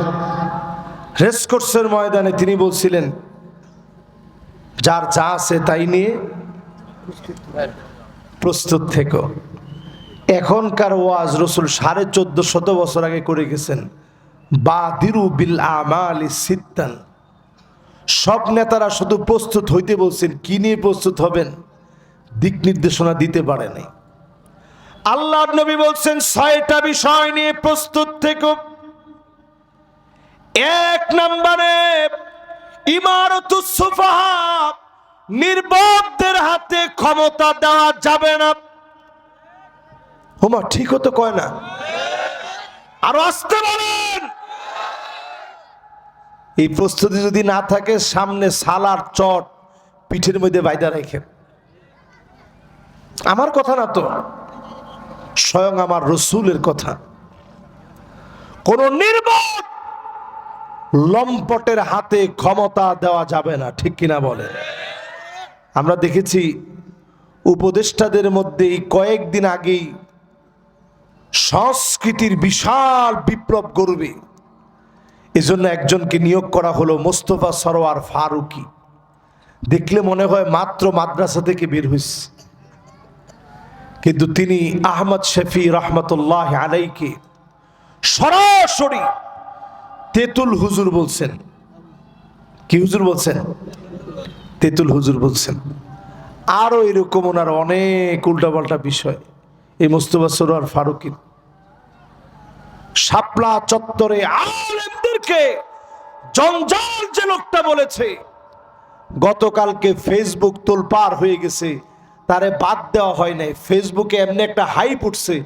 রেসকোর্সের ময়দানে তিনি বলছিলেন, যার যা আছে তাই নিয়ে প্রস্তুত থেকো। এখনকার ওয়াজ রসুল 1450 বছর আগে করে গেছেন, বাদিরু বিল আমালি সিত্তান। সব নেতারা শুধু প্রস্তুত হইতে বলছেন, কি নিয়ে প্রস্তুত হবেন দিক নির্দেশনা দিতে পারে নাই। আল্লাহর নবী বলছেন 6টা বিষয় নিয়ে প্রস্তুত থেকো। 1 নম্বরে ইমারাতুস সুফাহা, নির্বোধদের হাতে ক্ষমতা দেওয়া যাবে না। হোমা ঠিক হতো কয় না, আরো আসতে বলেন। এই প্রস্তুতি যদি না থাকে, সামনে সালার চট পিঠের মধ্যে বাইদা রেখেন। আমার কথা না তো, স্বয়ং আমার রসুলের কথা। কোন নির্বোধ লম্পটের হাতে ক্ষমতা দেওয়া যাবে না, ঠিক কিনা বলে? আমরা দেখেছি উপদেষ্টাদের মধ্যে এই কয়েকদিন আগেই সংস্কৃতির বিশাল বিপ্লব করবে, এজন্য একজনকে নিয়োগ করা হলো, মোস্তফা সরোয়ার ফারুকী। দেখলে মনে হয় মাত্র মাদ্রাসা থেকে বের হয়েছে, কিন্তু তিনি আহমদ শফি রহমতুল্লাহ আলাইকে সরাসরি তেতুল হুজুর বলছেন। কি হুজুর বলছেন? তেতুল হুজুর বলছেন। আরো এরকম ওনার অনেক উল্টাপাল্টা বিষয় এই মোস্তফা সরোয়ার ফারুকী। শাপলা চত্বরে আলেমদেরকে জঞ্জাল যে লোকটা বলেছে, গতকালকে ফেসবুক তোলপাড় হয়ে গেছে, তারে বাদ দেওয়া হয় নাই। ফেসবুকে এমনি একটা হাইপ উঠছে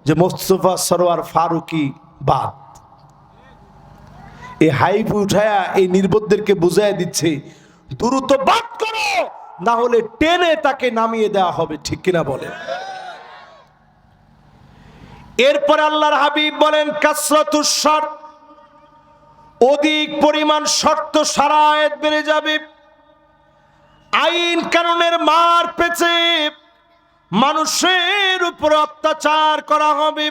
যে মোস্তফা সরোয়ার ফারুকি বাদ। এই হাইপ উঠায়া এই নির্বোধদেরকে বুঝাইয়া দিচ্ছে দ্রুত বাদ করো, না হলে টেনে তাকে নামিয়ে দেওয়া হবে। ঠিক কিনা বলেন? এরপরে আল্লাহর হাবিব বলেন কাসরাতুস শর্ত, অধিক পরিমাণ শর্ত শারায়েত বেড়ে যাবে। আইন কানুনের মার পেছে মানুষের উপর অত্যাচার করা হবে।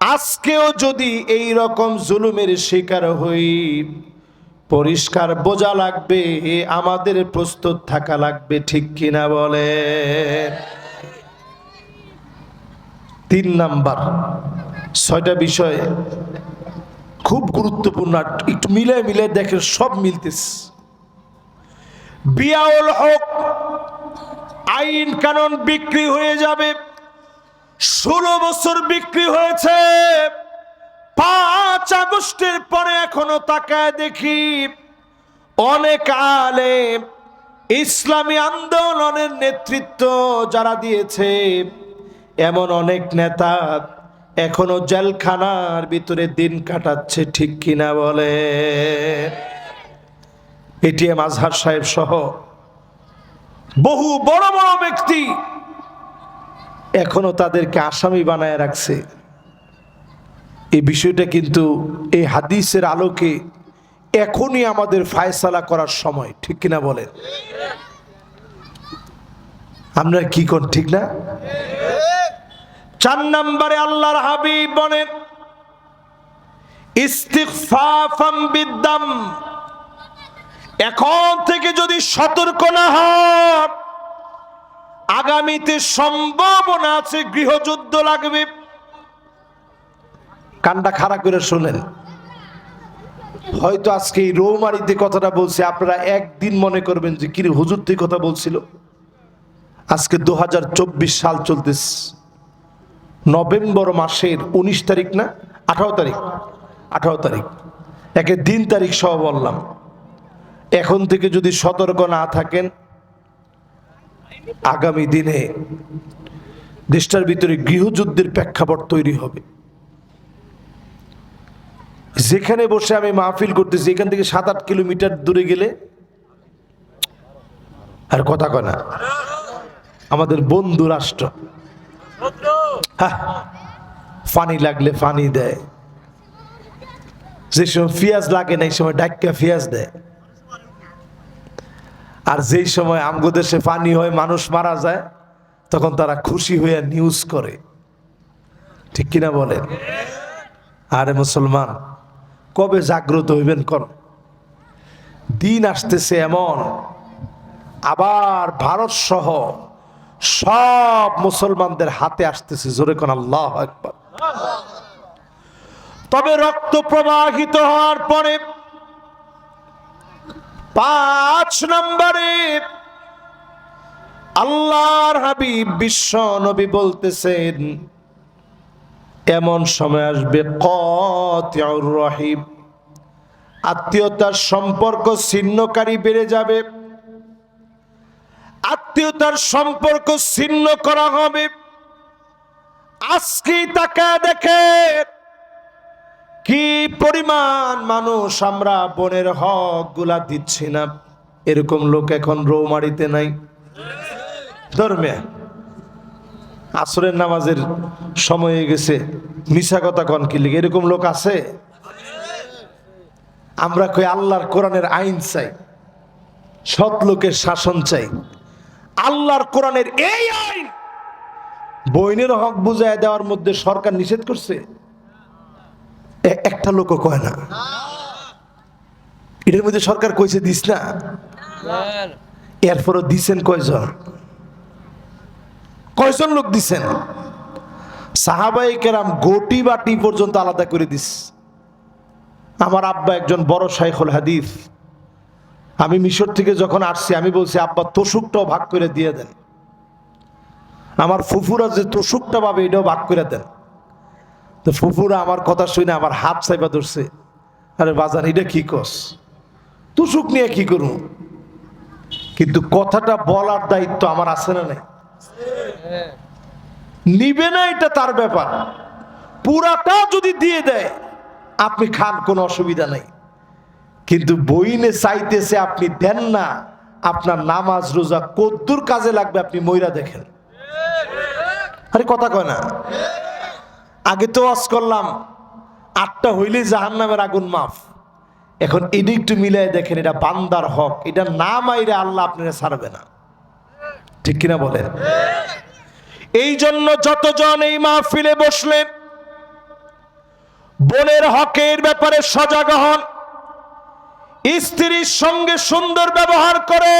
আজকেও যদি এই রকম জুলুমের শিকার হই, পরিষ্কার বোঝা লাগবে, আমাদের প্রস্তুত থাকা লাগবে। ঠিক কিনা বলে? 3 নাম্বার, 6টা বিষয় খুব গুরুত্বপূর্ণ, একটু মিলে মিলে দেখেন সব মিলতেছে। বিয়াউল হক, আইন কানুন বিক্রি হয়ে যাবে। 16 বছর বিক্রি হয়েছে, 5 আগস্টের পরে এখনো তাকায় দেখি অনেক আলেম, ইসলামী আন্দোলনের নেতৃত্ব যারা দিয়েছে এমন অনেক নেতা এখনো জেলখানার ভিতরে দিন কাটাচ্ছে। ঠিক কিনা বলে? এটিএম আজহার সাহেব সহ বহু বড় বড় ব্যক্তি এখনো তাদেরকে আসামি বানায় রাখছে। এই বিষয়টা কিন্তু এই হাদিসের আলোকে এখনই আমাদের ফায়সালা করার সময়। ঠিক কিনা বলেন? আমরা কি করেন? ঠিক না? 4 নম্বরে আল্লাহর হাবিব বলেন ইস্তিগফাফাম বিদ্দাম, এখন থেকে যদি সতর্ক না হন, আগামীতে সম্ভাবনা আছে গৃহযুদ্ধ লাগবে। কানটা খাড়া করে শুনেন। হয়তো আজকে এই রৌমারিতে কথাটা বলছি, আপনারা একদিন মনে করবেন যে কিরে হুজুর তুই কথা বলছিল। আজকে 2024 সাল চলতেছে, নভেম্বর মাসের 19 তারিখ না 18 তারিখ, 18 তারিখ, একে দিন তারিখ সহ বললাম। এখন থেকে যদি সতর্ক না থাকেন, আগামী দিনে দেশটার ভিতরে গৃহযুদ্ধের প্রেক্ষাপট তৈরি হবে। যেখানে বসে আমি মাহফিল করতেছি, এখান থেকে 7-8 কিলোমিটার দূরে গেলে আর কথা কয় না, আমাদের বন্ধু রাষ্ট্র, ফানি লাগলে ফানি দেয়, যে সময় পেঁয়াজ লাগে না এই সময় ডাক্কা পেঁয়াজ দেয়, আর যেই সময় আমগো দেশে পানি হয় মানুষ মারা যায় তখন তারা খুশি হয়ে নিউজ করে। ঠিক কিনা বলেন? আরে মুসলমান, কবে জাগ্রত হইবেন? কোন দিন আসতেছে এমন, আবার ভারত সহ সব মুসলমানদের হাতে আসতেছে। জোরে কোন আল্লাহু আকবার। তবে রক্ত প্রবাহিত হওয়ার পরে 5 নম্বরে আল্লাহর হাবিব বিশ্ব নবী বলতেছেন এমন সময় আসবে কাতিউর রহিম, আত্মীয়তার সম্পর্ক ছিন্নকারী বেড়ে যাবে, আত্মীয়তার সম্পর্ক ছিন্ন করা হবে। আজকে তাকায় দেখে কি পরিমাণ মানুষ আমরা বোনের হক গুলা দিচ্ছি না, এরকম লোক এখন রৌমারিতে নাই। ধর্মে আসরের নামাজের সময় হয়ে গেছে, মিশা কথা কন কি লিগে, এরকম লোক আছে? আমরা কই আল্লাহর কোরআনের আইন চাই, সৎ লোকের শাসন চাই। আল্লাহর কোরআনের এই আইন বইনের হক বুঝায় দেওয়ার মধ্যে সরকার নিষেধ করছে? একটা লোকও কয় না। এটার মধ্যে সরকার কইছে দিস না, এরপরও দিছেন কয়জন? কয়জন লোক দিছেন? সাহাবায়ে কেরাম গোটি বাটি পর্যন্ত আলাদা করে দিস। আমার আব্বা একজন বড় শাইখুল হাদিস, আমি মিশর থেকে যখন আসছি আমি বলছি আব্বা তোষুকটাও ভাগ করে দিয়ে দেন, আমার ফুফুরা যে তোষুকটা পাবে এটাও ভাগ করে দেন। তো ফুফুরা আমার কথা শুনে আমার হাত চাইবা ধরছে, আরে বাজান এটা কি কস, তুসুক নিয়ে কি করুন, কিন্তু কথাটা বলার দায়িত্ব আমার আছে না নাই? নিবে না এটা তার ব্যাপার, পুরাটা যদি দিয়ে দেয় আপনি খান, কোনো অসুবিধা নাই, কিন্তু বইনে চাইতেছে আপনি দেন না, আপনার নামাজ রোজা কদ্দুর কাজে লাগবে আপনি মইরা দেখেন। আরে কথা কয় না? আগে তো ওয়াজ করলাম 8টা হইলে জাহান্নামের আগুন মাফ, এখন এটা একটু মিলাই দেখেন, এটা বান্দার হক, এটা না মাইরে আল্লাহ আপনারা ছাড়বে না, ঠিক কিনা বলেন? এই জন্য যতজন এই মাহফিলে বসলেন বোনের হকের ব্যাপারে সজাগ হন, স্ত্রীর সঙ্গে সুন্দর ব্যবহার করে,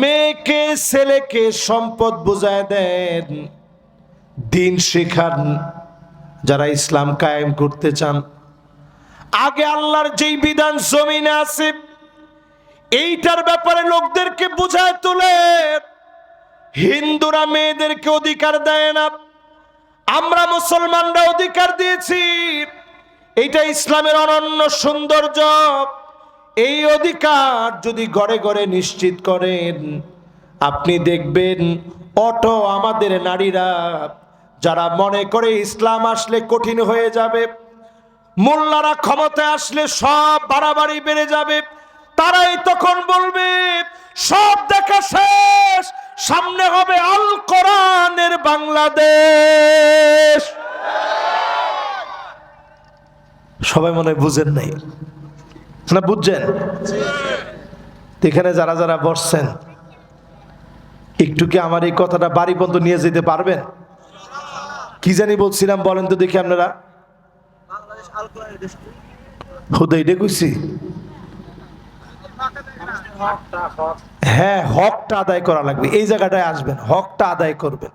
মেয়েকে ছেলেকে সম্পদ বুঝায় দেন, দিন শেখান। যারা ইসলাম কায়েম করতে চান, আগে আল্লাহর যেই বিধান জমিনে আছে এইটার ব্যাপারে লোকদেরকে বুঝায় তোলে। হিন্দুরা মেয়েদেরকে অধিকার দেয় না, আমরা মুসলমানরা অধিকার দিয়েছি, এইটা ইসলামের অনন্য সৌন্দর্য। এই অধিকার যদি ঘরে ঘরে নিশ্চিত করেন, আপনি দেখবেন অটো আমাদের নারীরা যারা মনে করে ইসলাম আসলে কঠিন হয়ে যাবে, মোল্লারা ক্ষমতায় আসলে সব বাড়াবাড়ি বেড়ে যাবে, তারাই তখন বলবে সব দেখা শেষ, সামনে হবে আল কোরআনের বাংলাদেশ। সবাই মনে হয় বুঝেন নাই না? বুঝছেন? এখানে যারা যারা বসছেন একটু কি আমার এই কথাটা বাড়ি পর্যন্ত নিয়ে যেতে পারবেন? কি জানি বলছিলাম বলেন তো দেখি আপনারা। হুদাইডে কইছি, হ্যাঁ হকটা আদায় করা লাগবে, এই জায়গাটায় আসবেন, হকটা আদায় করবেন,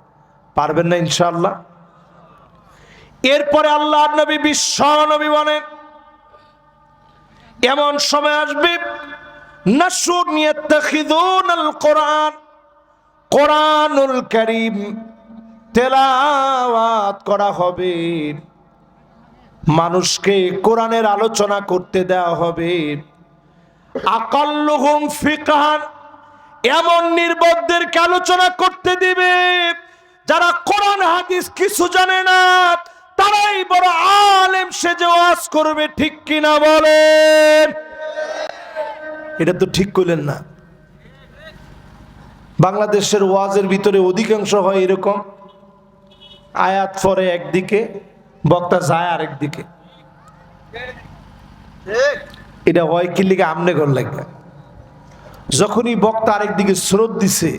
পারবেন না ইনশাআল্লাহ। এরপরে আল্লাহর নবী বিশ্ব নবী বলেন এমন সময় আসবে নাসুন ইয়াত্তাখিযুনাল কোরআন, কোরআনুল কারীম তেলাওয়াত করা হবে, মানুষকে কোরআনের আলোচনা করতে দেওয়া হবে। আকাল্লুহুম ফিকহান, এমন নির্বোধদেরকে আলোচনা করতে দিবে যারা কোরআন হাদিস কিছু জানে না, তারাই বড় আলেম সেজে ওয়াজ করবে, ঠিক কিনা বলেন? এটা তো ঠিক কইলেন না। বাংলাদেশের ওয়াজের ভিতরে অধিকাংশ হয় এরকম, আয়াত পরে একদিকে, বক্তা যায় আরেক দিকে। এটা হয় কি লিগে আমনে ঘর লাগবে, যখনই বক্তা আরেক দিকে স্রোত দিছে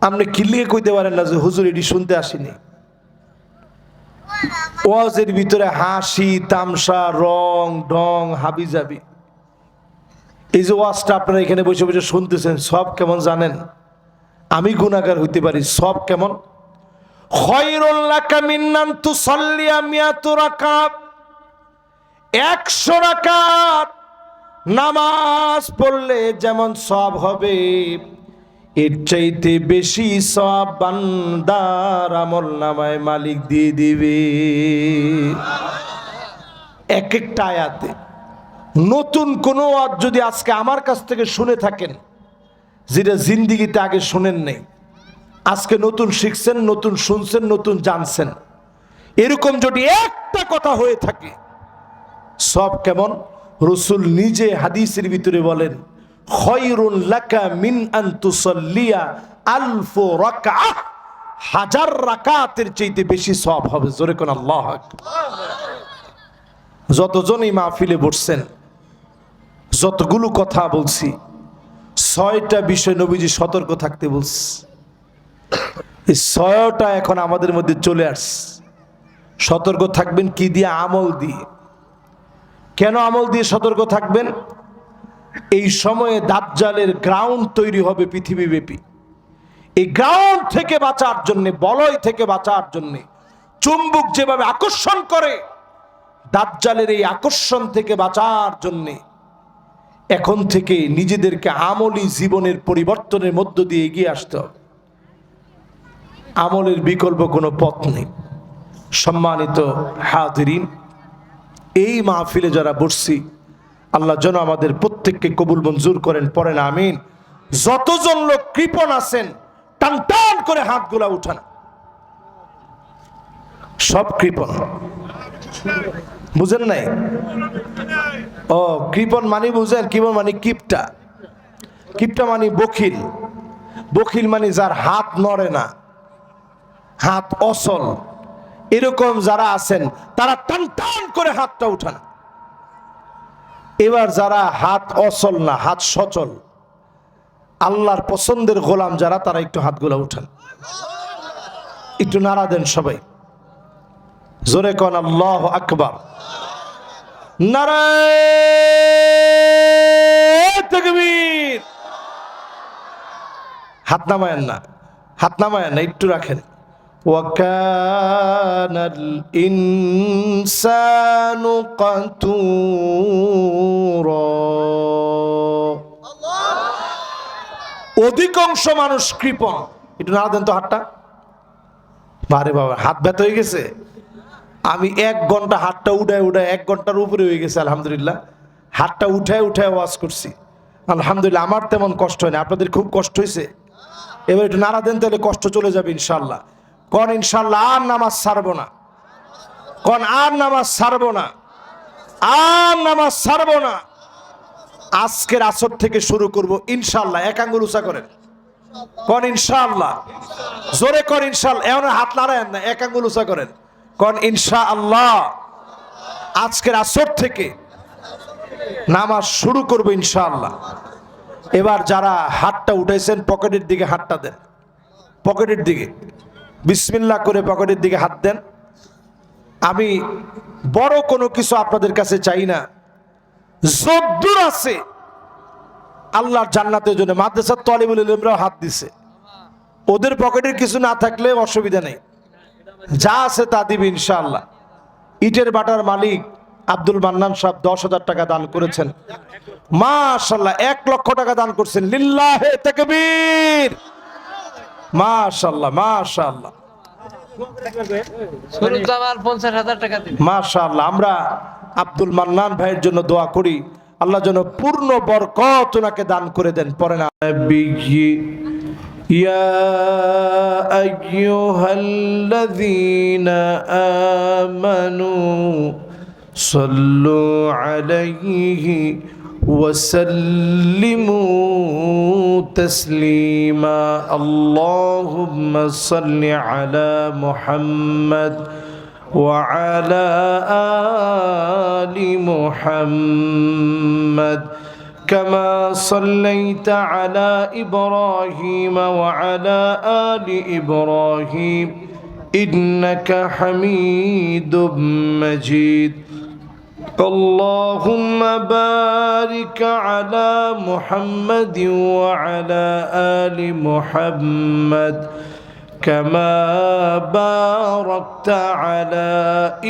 আপনি কিল্লিগে কইতে পারেন না যে হুজুর এটি শুনতে আসিনি। ওয়াজের ভিতরে হাসি তামসা, রং ঢং, হাবি যাবি। এই যে ওয়াজটা আপনারা এখানে বসে বসে শুনতেছেন, সব কেমন জানেন? আমি গুনাহগার হইতে পারি, সব কেমন? খায়রুল লাকা মিন আন তুসাল্লিয়া মিয়াতু রাকাত, 100 রাকাত নামাজ পড়লে যেমন সওয়াব হবে, এর চাইতে বেশি সওয়াব বান্দার আমলনামায় মালিক দিয়ে দিবে। এক একটা আয়াতে নতুন কোনো ওয়াজ যদি আজকে আমার কাছ থেকে শুনে থাকেন, যেটা জিন্দিগিতে আগে শুনেন নেই, আজকে নতুন শিখছেন, নতুন শুনছেন, নতুন জানছেন, এরকম যদি একটা কথা হয়ে থাকে, সব কেমন? রাসূল নিজে হাদিসের ভিতরে বলেন খায়রুল লাকা মিন আন তুসাল্লিয়া আলফ রাকাত, 1000 রাকাতের চাইতে বেশি সওয়াব হবে। জোরে কোন আল্লাহু আকবার। যতজন এই মাহফিলে বসছেন, যতগুলো কথা বলছি, 6টা বিষয় নবীজি সতর্ক থাকতে বলছে। এই 6টা এখন আমাদের মধ্যে চলে আসছে। সতর্ক থাকবেন কি দিয়ে? আমল দিয়ে। কেন আমল দিয়ে সতর্ক থাকবেন? এই সময়ে দাজ্জালের গ্রাউন্ড তৈরি হবে পৃথিবীব্যাপী। এই গ্রাউন্ড থেকে বাঁচার জন্য, বলয় থেকে বাঁচার জন্য, চুম্বক যেভাবে আকর্ষণ করে, দাজ্জালের এই আকর্ষণ থেকে বাঁচার জন্য এখন থেকে নিজেদেরকে আমলি জীবনের পরিবর্তনের মধ্য দিয়ে এগিয়ে আসতে হবে। আমলের বিকল্প কোনো পথ নেই। সম্মানিত হাজিরিন, এই মাহফিলে যারা বসছি, আল্লাহ যেন আমাদের প্রত্যেককে কবুল মঞ্জুর করেন, পড়েন আমিন। যতজন লোক কৃপণ আছেন টান টান করে হাতগুলা উঠান। সব কৃপণ বুঝেন নাই? ও কৃপণ মানে বুঝেন? কৃপণ মানে কিপটা। কিপটা মানে বখিল। বখিল মানে যার হাত নড়ে না, হাত অচল। এরকম যারা আছেন তারা টান টান করে হাতটা উঠান। এবার যারা হাত অচল না, হাত সচল, আল্লাহর পছন্দের গোলাম যারা, তারা একটু হাতগুলা উঠান, একটু নাড়া দেন সবাই। জোরে কোন আল্লাহু আকবার। নারায়ে তাকবীর। হাত নামায়েন না, হাত নামায়েন না, একটু রাখেন। ওয়াকানাল ইনসানু কাতুরা। অধিকাংশ মানুষ কৃপণ। একটু নাড়া দেন তো হাতটা। বারে বাবা, হাত ব্যথা হয়ে গেছে। আমি 1 ঘন্টা হাতটা উঠায় 1 ঘন্টার উপরে হয়ে গেছে আলহামদুলিল্লাহ। হাতটা উঠায় ওয়াজ করছি আলহামদুলিল্লাহ। আমার তেমন কষ্ট হয় না, আপনাদের খুব কষ্ট হয়েছে। এবার একটু নাড়া দেন, তাহলে কষ্ট চলে যাবে ইনশাল্লাহ। কোন ইনশাল্লাহ আর নামাজ ছাড়বো না। কোন আর নামাজ ছাড়বো না, আর নামাজ ছাড়বো না। আজকের আসর থেকে শুরু করব ইনশাল্লাহ। এক আঙ্গুল উঁচা করেন, কোন ইনশাআল্লাহ। জোরে কর ইনশাআল্লাহ। এমন হাত নাড়ায়েন না, এক আঙ্গুল উঁচা করেন, কোন ইনশাআল্লাহ। আজকের আসর থেকে নামাজ শুরু করব ইনশাআল্লাহ। এবার যারা হাতটা উঠাইছেন পকেটের দিকে হাতটা দেন, পকেটের দিকে বিসমিল্লাহ করে পকেটের দিকে হাত দেন। আমি বড় কোনো কিছু আপনাদের কাছে চাই না। যদ্দূর আছে আল্লাহর জান্নাতের জন্য মাদ্রাসার তালিবুল ইলমরাও হাত দিছে। ওদের পকেটের কিছু না থাকলে অসুবিধা নেই, যা আছে তা দিবে ইনশাআল্লাহ। ইটের বাটার মালিক আব্দুল মান্নান সাহেব 10,000 টাকা দান করেছেন, মাশাআল্লাহ। 1 লক্ষ টাকা দান করছেন, লিল্লাহে তাকবীর। মাশাআল্লাহ মাশাআল্লাহ মাশাআল্লাহ। আমরা আব্দুল মান্নান ভাইয়ের জন্য দোয়া করি, আল্লাহ যেন পূর্ণ বরকত ওনাকে দান করে দেন। পড়েন ইয়া আইয়ুহাল্লাযীনা আমানু সাল্লু আলাইহি وسلموا تسليما اللهم صل على محمد وعلى آل محمد كما صليت على إبراهيم وعلى آل إبراهيم إنك حميد مجيد اللهم بارك على محمد وعلى آل محمد كما باركت على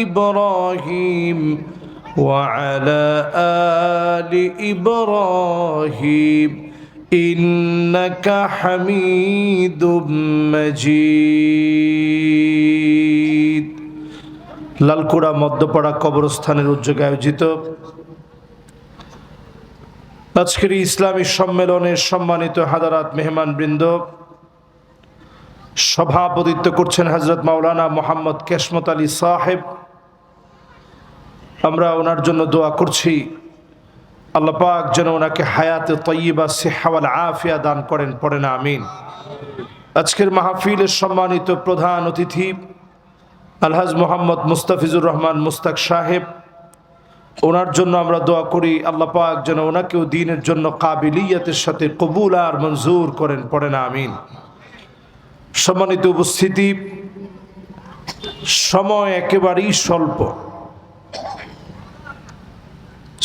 إبراهيم وعلى آل إبراهيم إنك حميد مجيد। লালকুড়া মধ্যপাড়া কবরস্থানের উদ্যোগে আয়োজিত আজকের ইসলামী সম্মেলনের সম্মানিত হাজারাত মেহমানবৃন্দ, সভাপতিত্ব করছেন হযরত মাওলানা মোহাম্মদ কেশমত আলী সাহেব। আমরা ওনার জন্য দোয়া করছি, আল্লাহ পাক যেন ওনাকে হায়াতে তয়্যিবা সিহ্হা ওয়াল আফিয়া দান করেন। পড়েন আমিন। আজকের মাহফিলের সম্মানিত প্রধান অতিথি আলহাজ মোহাম্মদ মুস্তাফিজুর রহমান মুস্তাক সাহেব, ওনার জন্য আমরা দোয়া করি, আল্লাহ পাক যেন ওনাকেও দ্বীনের জন্য কাবিলিয়তের সাথে কবুল আর মঞ্জুর করেন। পড়েন আমিন। সম্মানিত উপস্থিতি, সময় একেবারেই স্বল্প।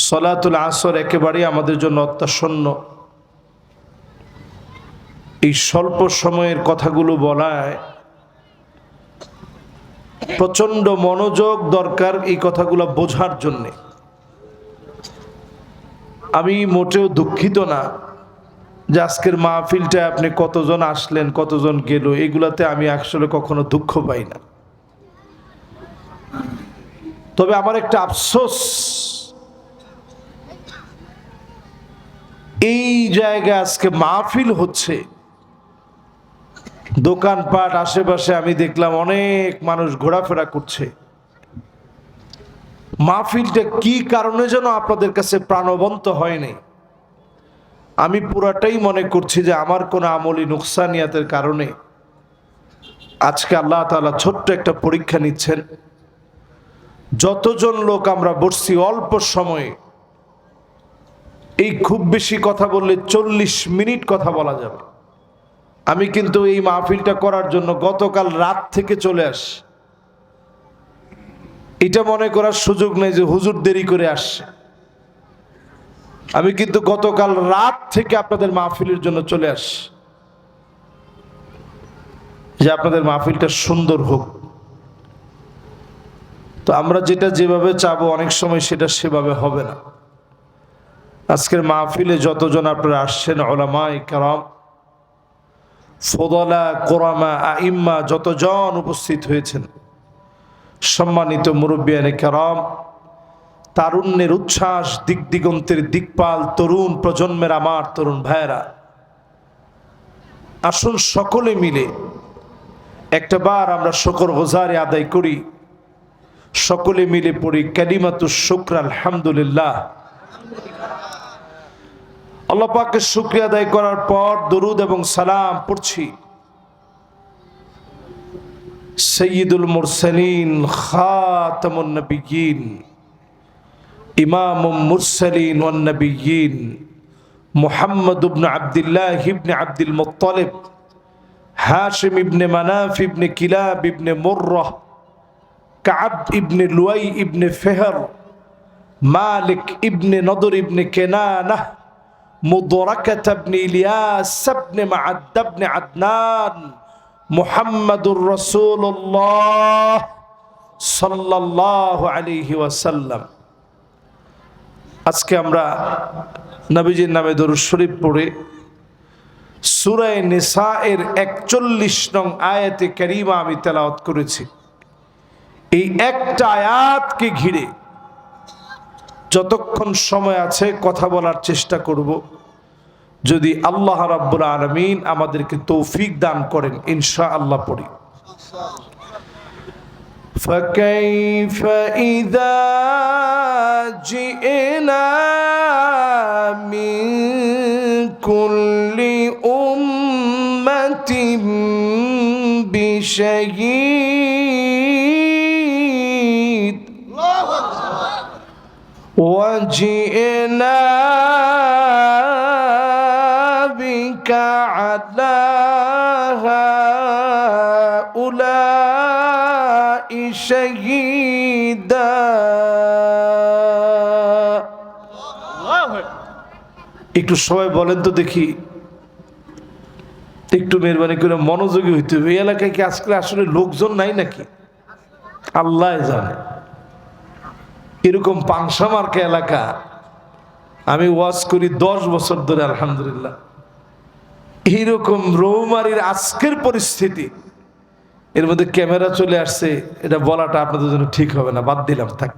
সলাতুল আসর একেবারেই আমাদের জন্য অত্যাসন্ন। এই স্বল্প সময়ের কথাগুলো বলায় প্রচন্ড মনোযোগ দরকার এই কথাগুলো বোঝার জন্যে। আমি মোটেও দুঃখিত না যে আজকের মাহফিলটা আপনি কতজন আসলেন কতজন গেল, এগুলাতে আমি আসলে কখনো দুঃখ পাই না। তবে আমার একটা আফসোস, এই জায়গায় আজকে মাহফিল হচ্ছে, দোকানপাট আশেপাশে আমি দেখলাম অনেক মানুষ ঘোরাফেরা করছে। মাহফিলটা কি কারণে যেন আপনাদের কাছে প্রাণবন্ত হয়নি। আমি পুরাটাই মনে করছি যে আমার কোনো আমলি নুকসানিয়াতের কারণে আজকে আল্লাহ তাআলা ছোট্ট একটা পরীক্ষা নিচ্ছেন। যতজন লোক আমরা বসছি অল্প সময়ে, এই খুব বেশি কথা বললে 40 মিনিট কথা বলা যাবে। আমি কিন্তু এই মাহফিলটা করার জন্য গতকাল রাত থেকে চলে আসি। এটা মনে করার সুযোগ নেই যে হুজুর দেরি করে আসছে। আমি কিন্তু গতকাল রাত থেকে আপনাদের মাহফিলের জন্য চলে আসি, যে আপনাদের মাহফিলটা সুন্দর হোক। তো আমরা যেটা যেভাবে চাবো অনেক সময় সেটা সেভাবে হবে না। আজকের মাহফিলে যতজন আপনারা আসছেন, উলামায়ে কেরাম, ফুদালা, কুরামা, আইম্মা যতজন উপস্থিত হয়েছেন, সম্মানিত মুরব্বিয়ানে কেরাম, তারুণ্যের উচ্ছ্বাস, দিক দিগন্তের দিকপাল তরুণ প্রজন্মের আমার তরুণ ভাইয়েরা, আসুন সকলে মিলে একটা বার আমরা শুকর গুজারি আদায় করি। সকলে মিলে পড়ি কালিমাতুশ শুকর, আলহামদুলিল্লাহ। আল্লাহ পাকের শুকরিয়া আদায় করার পর দরুদ এবং সালাম পড়ছি সাইয়্যিদুল মুরসালিন, খাতামুন নবিয়্যিন, ইমামুল মুরসালিন ওয়ান নবিয়্যিন, মুহাম্মদ ইবনে আব্দুল্লাহ ইবনে আব্দুল মুত্তালিব, হাশিম ইবনে মানাফ ইবনে কিলাব ইবনে মুররাহ, কাব ইবনে লুয়াই ইবনে ফিহর, মালিক ইবনে নদর ইবনে কেনানাহ, মুদরাকাত ইবনে ইলিয়াস ইবনে মাআদ ইবনে আদনান, মুহাম্মাদুর রাসূলুল্লাহ সাল্লাল্লাহু আলাইহি ওয়াসাল্লাম। আজকে আমরা নবীজির নামে দরুদ শরীফ পড়ে সূরা নিসা এর 41 নং আয়াতে কারিমা আমি তেলাওয়াত করেছি। এই একটা আয়াতকে ঘিরে যতক্ষণ সময় আছে কথা বলার চেষ্টা করব, যদি আল্লাহ রাব্বুল আলামিন আমাদেরকে তৌফিক দান করেন ইনশাআল্লাহ। পড়ি فكيف إذا جئنا من كل أمة بشهيد وجئنا بك على هؤلاء شهيدا। একটু সবাই বলেন তো দেখি, একটু মেহরবানি করে মনোযোগী হইতে হবে। এই এলাকায় কি আজকে আসলে লোকজন নাই নাকি? আল্লাহ জানে। এরকম পাংশা মার্কা এলাকা আমি ওয়াজ করি 10 বছর ধরে, আলহামদুলিল্লাহ। এইরকম রৌমারির আজকের পরিস্থিতি, এর মধ্যে ক্যামেরা চলে আসছে, এটা বলাটা আপনাদের জন্য ঠিক হবে না, বাদ দিলাম, থাক।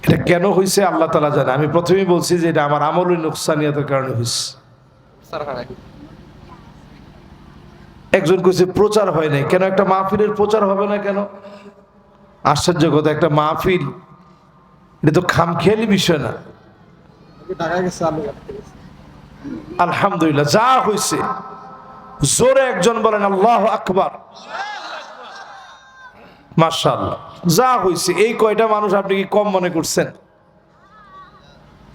এটা কেন হয়েছে আল্লাহ তাআলা জানে। আমি প্রথমেই বলছি যে এটা আমার আমলের নুকসানিয়াতের কারণে হয়েছে। একজন কইছে প্রচার হয় নাই কেন? একটা মাহফিলের প্রচার হবে না কেন? আশ্চর্য কথা, একটা মাহফিল এটা তো খামখেয়ালি বিষয় না। আলহামদুলিল্লাহ, যা হয়েছে জোরে একজন বলেন আল্লাহু আকবার। মাশাআল্লাহ, যা হয়েছে এই কয়টা মানুষ আপনি কি কম মনে করছেন?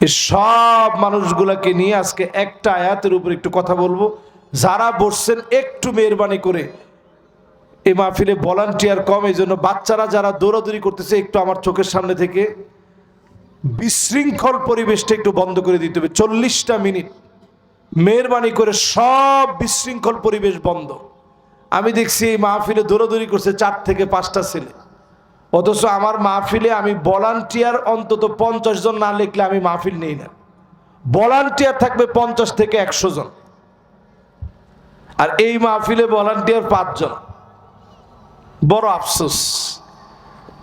এই সব মানুষগুলাকে নিয়ে আজকে একটা আয়াতের উপর একটু কথা বলবো। যারা বসছেন একটু মেহরবানি করে, এই মাহফিলে ভলান্টিয়ার কম, এই জন্য বাচ্চারা যারা দৌড়াদৌড়ি করতেছে একটু আমার চোখের সামনে থেকে বিশৃঙ্খল পরিবেশটা একটু বন্ধ করে দিতে হবে। 40টা মিনিট মেহরবানি করে সব বিশৃঙ্খল পরিবেশ বন্ধ। আমি দেখছি এই মাহফিলে দৌড়াদৌড়ি করছে 4 থেকে 5টা ছেলে, অথচ আমার মাহফিলে আমি ভলান্টিয়ার অন্তত 50 জন না লিখলে আমি মাহফিল নেই না। ভলান্টিয়ার থাকবে 50 থেকে 100 জন, আর এই মাহফিলে ভলান্টিয়ার 5 জন। বড় আফসোস।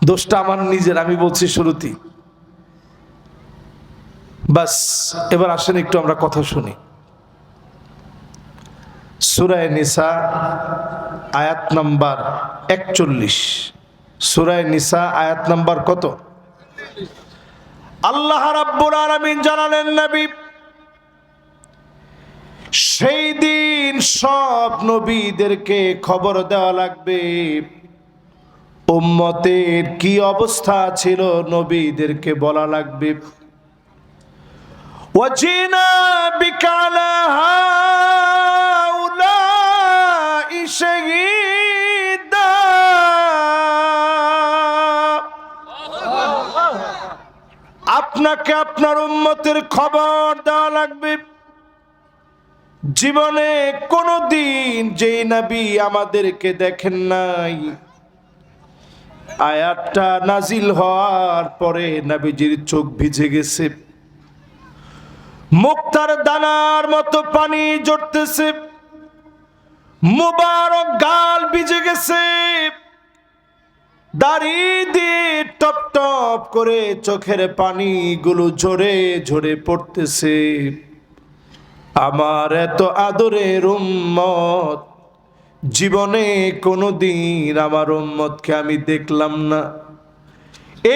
দোষটা আমার নিজের, আমি বলছি শুরুতেই। বাস, এবার আসেন একটু আমরা কথা শুনি। সূরা নিসা আয়াত নাম্বার 41। সূরা নিসা আয়াত নাম্বার কত? আল্লাহ রাব্বুল আলামিন জানালেন, নবী সেই দিন সব নবীদেরকে খবর দেওয়া লাগবে উম্মতের কি অবস্থা ছিল, নবীদেরকে বলা লাগবে। ওয়াজিনা বিকা আলা হাউলাই শাহীদা, আপনাকে আপনার উম্মতের খবর দেওয়া লাগবে। জীবনে কোনদিন যেই নবী আমাদেরকে দেখেন নাই, আয়াতটা নাজিল হওয়ার পরে নবীজির চোখ ভিজে গেছে, মুক্তার দানার মতো পানি ঝরতেছে, মুবারক গাল ভিজে গেছে, দাড়ি দিয়ে টপ টপ করে চোখের পানিগুলো ঝরে ঝরে পড়তেছে। আমার এত আদরের উম্মত, জীবনে কোনোদিন আমার উম্মতকে আমি দেখলাম না।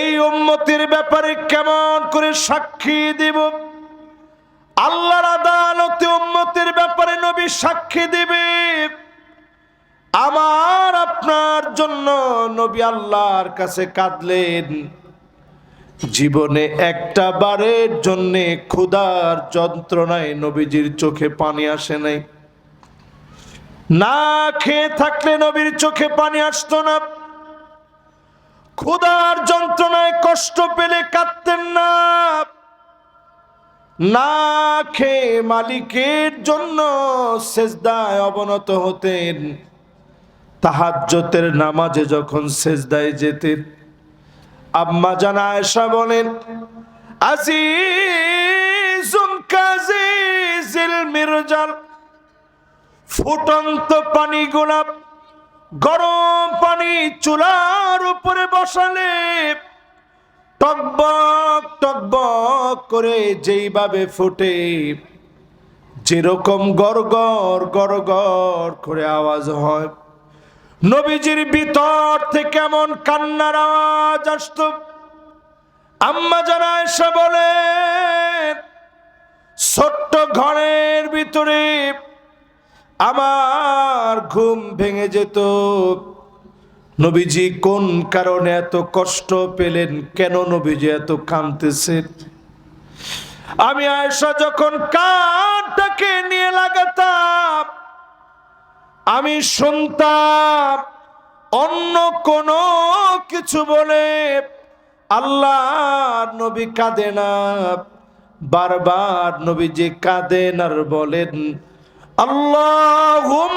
এই উম্মতের ব্যাপারে কেমন করে সাক্ষী দিব? আল্লাহর আদালতে উম্মতের ব্যাপারে নবী সাক্ষী দিবে। আমার আপনার জন্য নবী আল্লাহর কাছে কাঁদলেন, জীবনে একটা বারের জন্য ক্ষুধার যন্ত্রণায় নবীজির চোখে পানি আসে নাই। না খেয়ে থাকলে নবীর চোখে পানি আসতো না, ক্ষুধার যন্ত্রণায় কষ্ট পেলে কাঁদতেন না, না খেয়ে মালিকের জন্য সেজদায় অবনত হতেন। তাহাজ্জুদের নামাজে যখন সেজদায় যেতেন, আম্মা জান আয়েশা বলেন, আজিজুন কাজিজিল মিরজাল, ফুটন্ত পানি গোলাপ গরম পানি চুলার উপরে বসালে টকবক টকবক করে যেইভাবে ফুটে, যেরকম গড়গড় গড়গড় করে আওয়াজ হয়, নবীজির ভিতর থেকে এমন কান্নার আওয়াজ আসতো। আম্মা জান আয়েশা বলেন, ছোট্ট ঘরের ভিতরে আমার ঘুম ভেঙে যেত। নবীজি কোন কারণে এত কষ্ট পেলেন, কেন নবীজি এত কাঁদতেছেন? আমি আয়েশা যখন কানটাকে নিয়ে লাগাতাম, আমি শুনতাম অন্য কোন কিছু বলে আল্লাহর নবী কাঁদে না। বারবার নবীজি কাঁদেন আর বলেন, আল্লাহুম্মা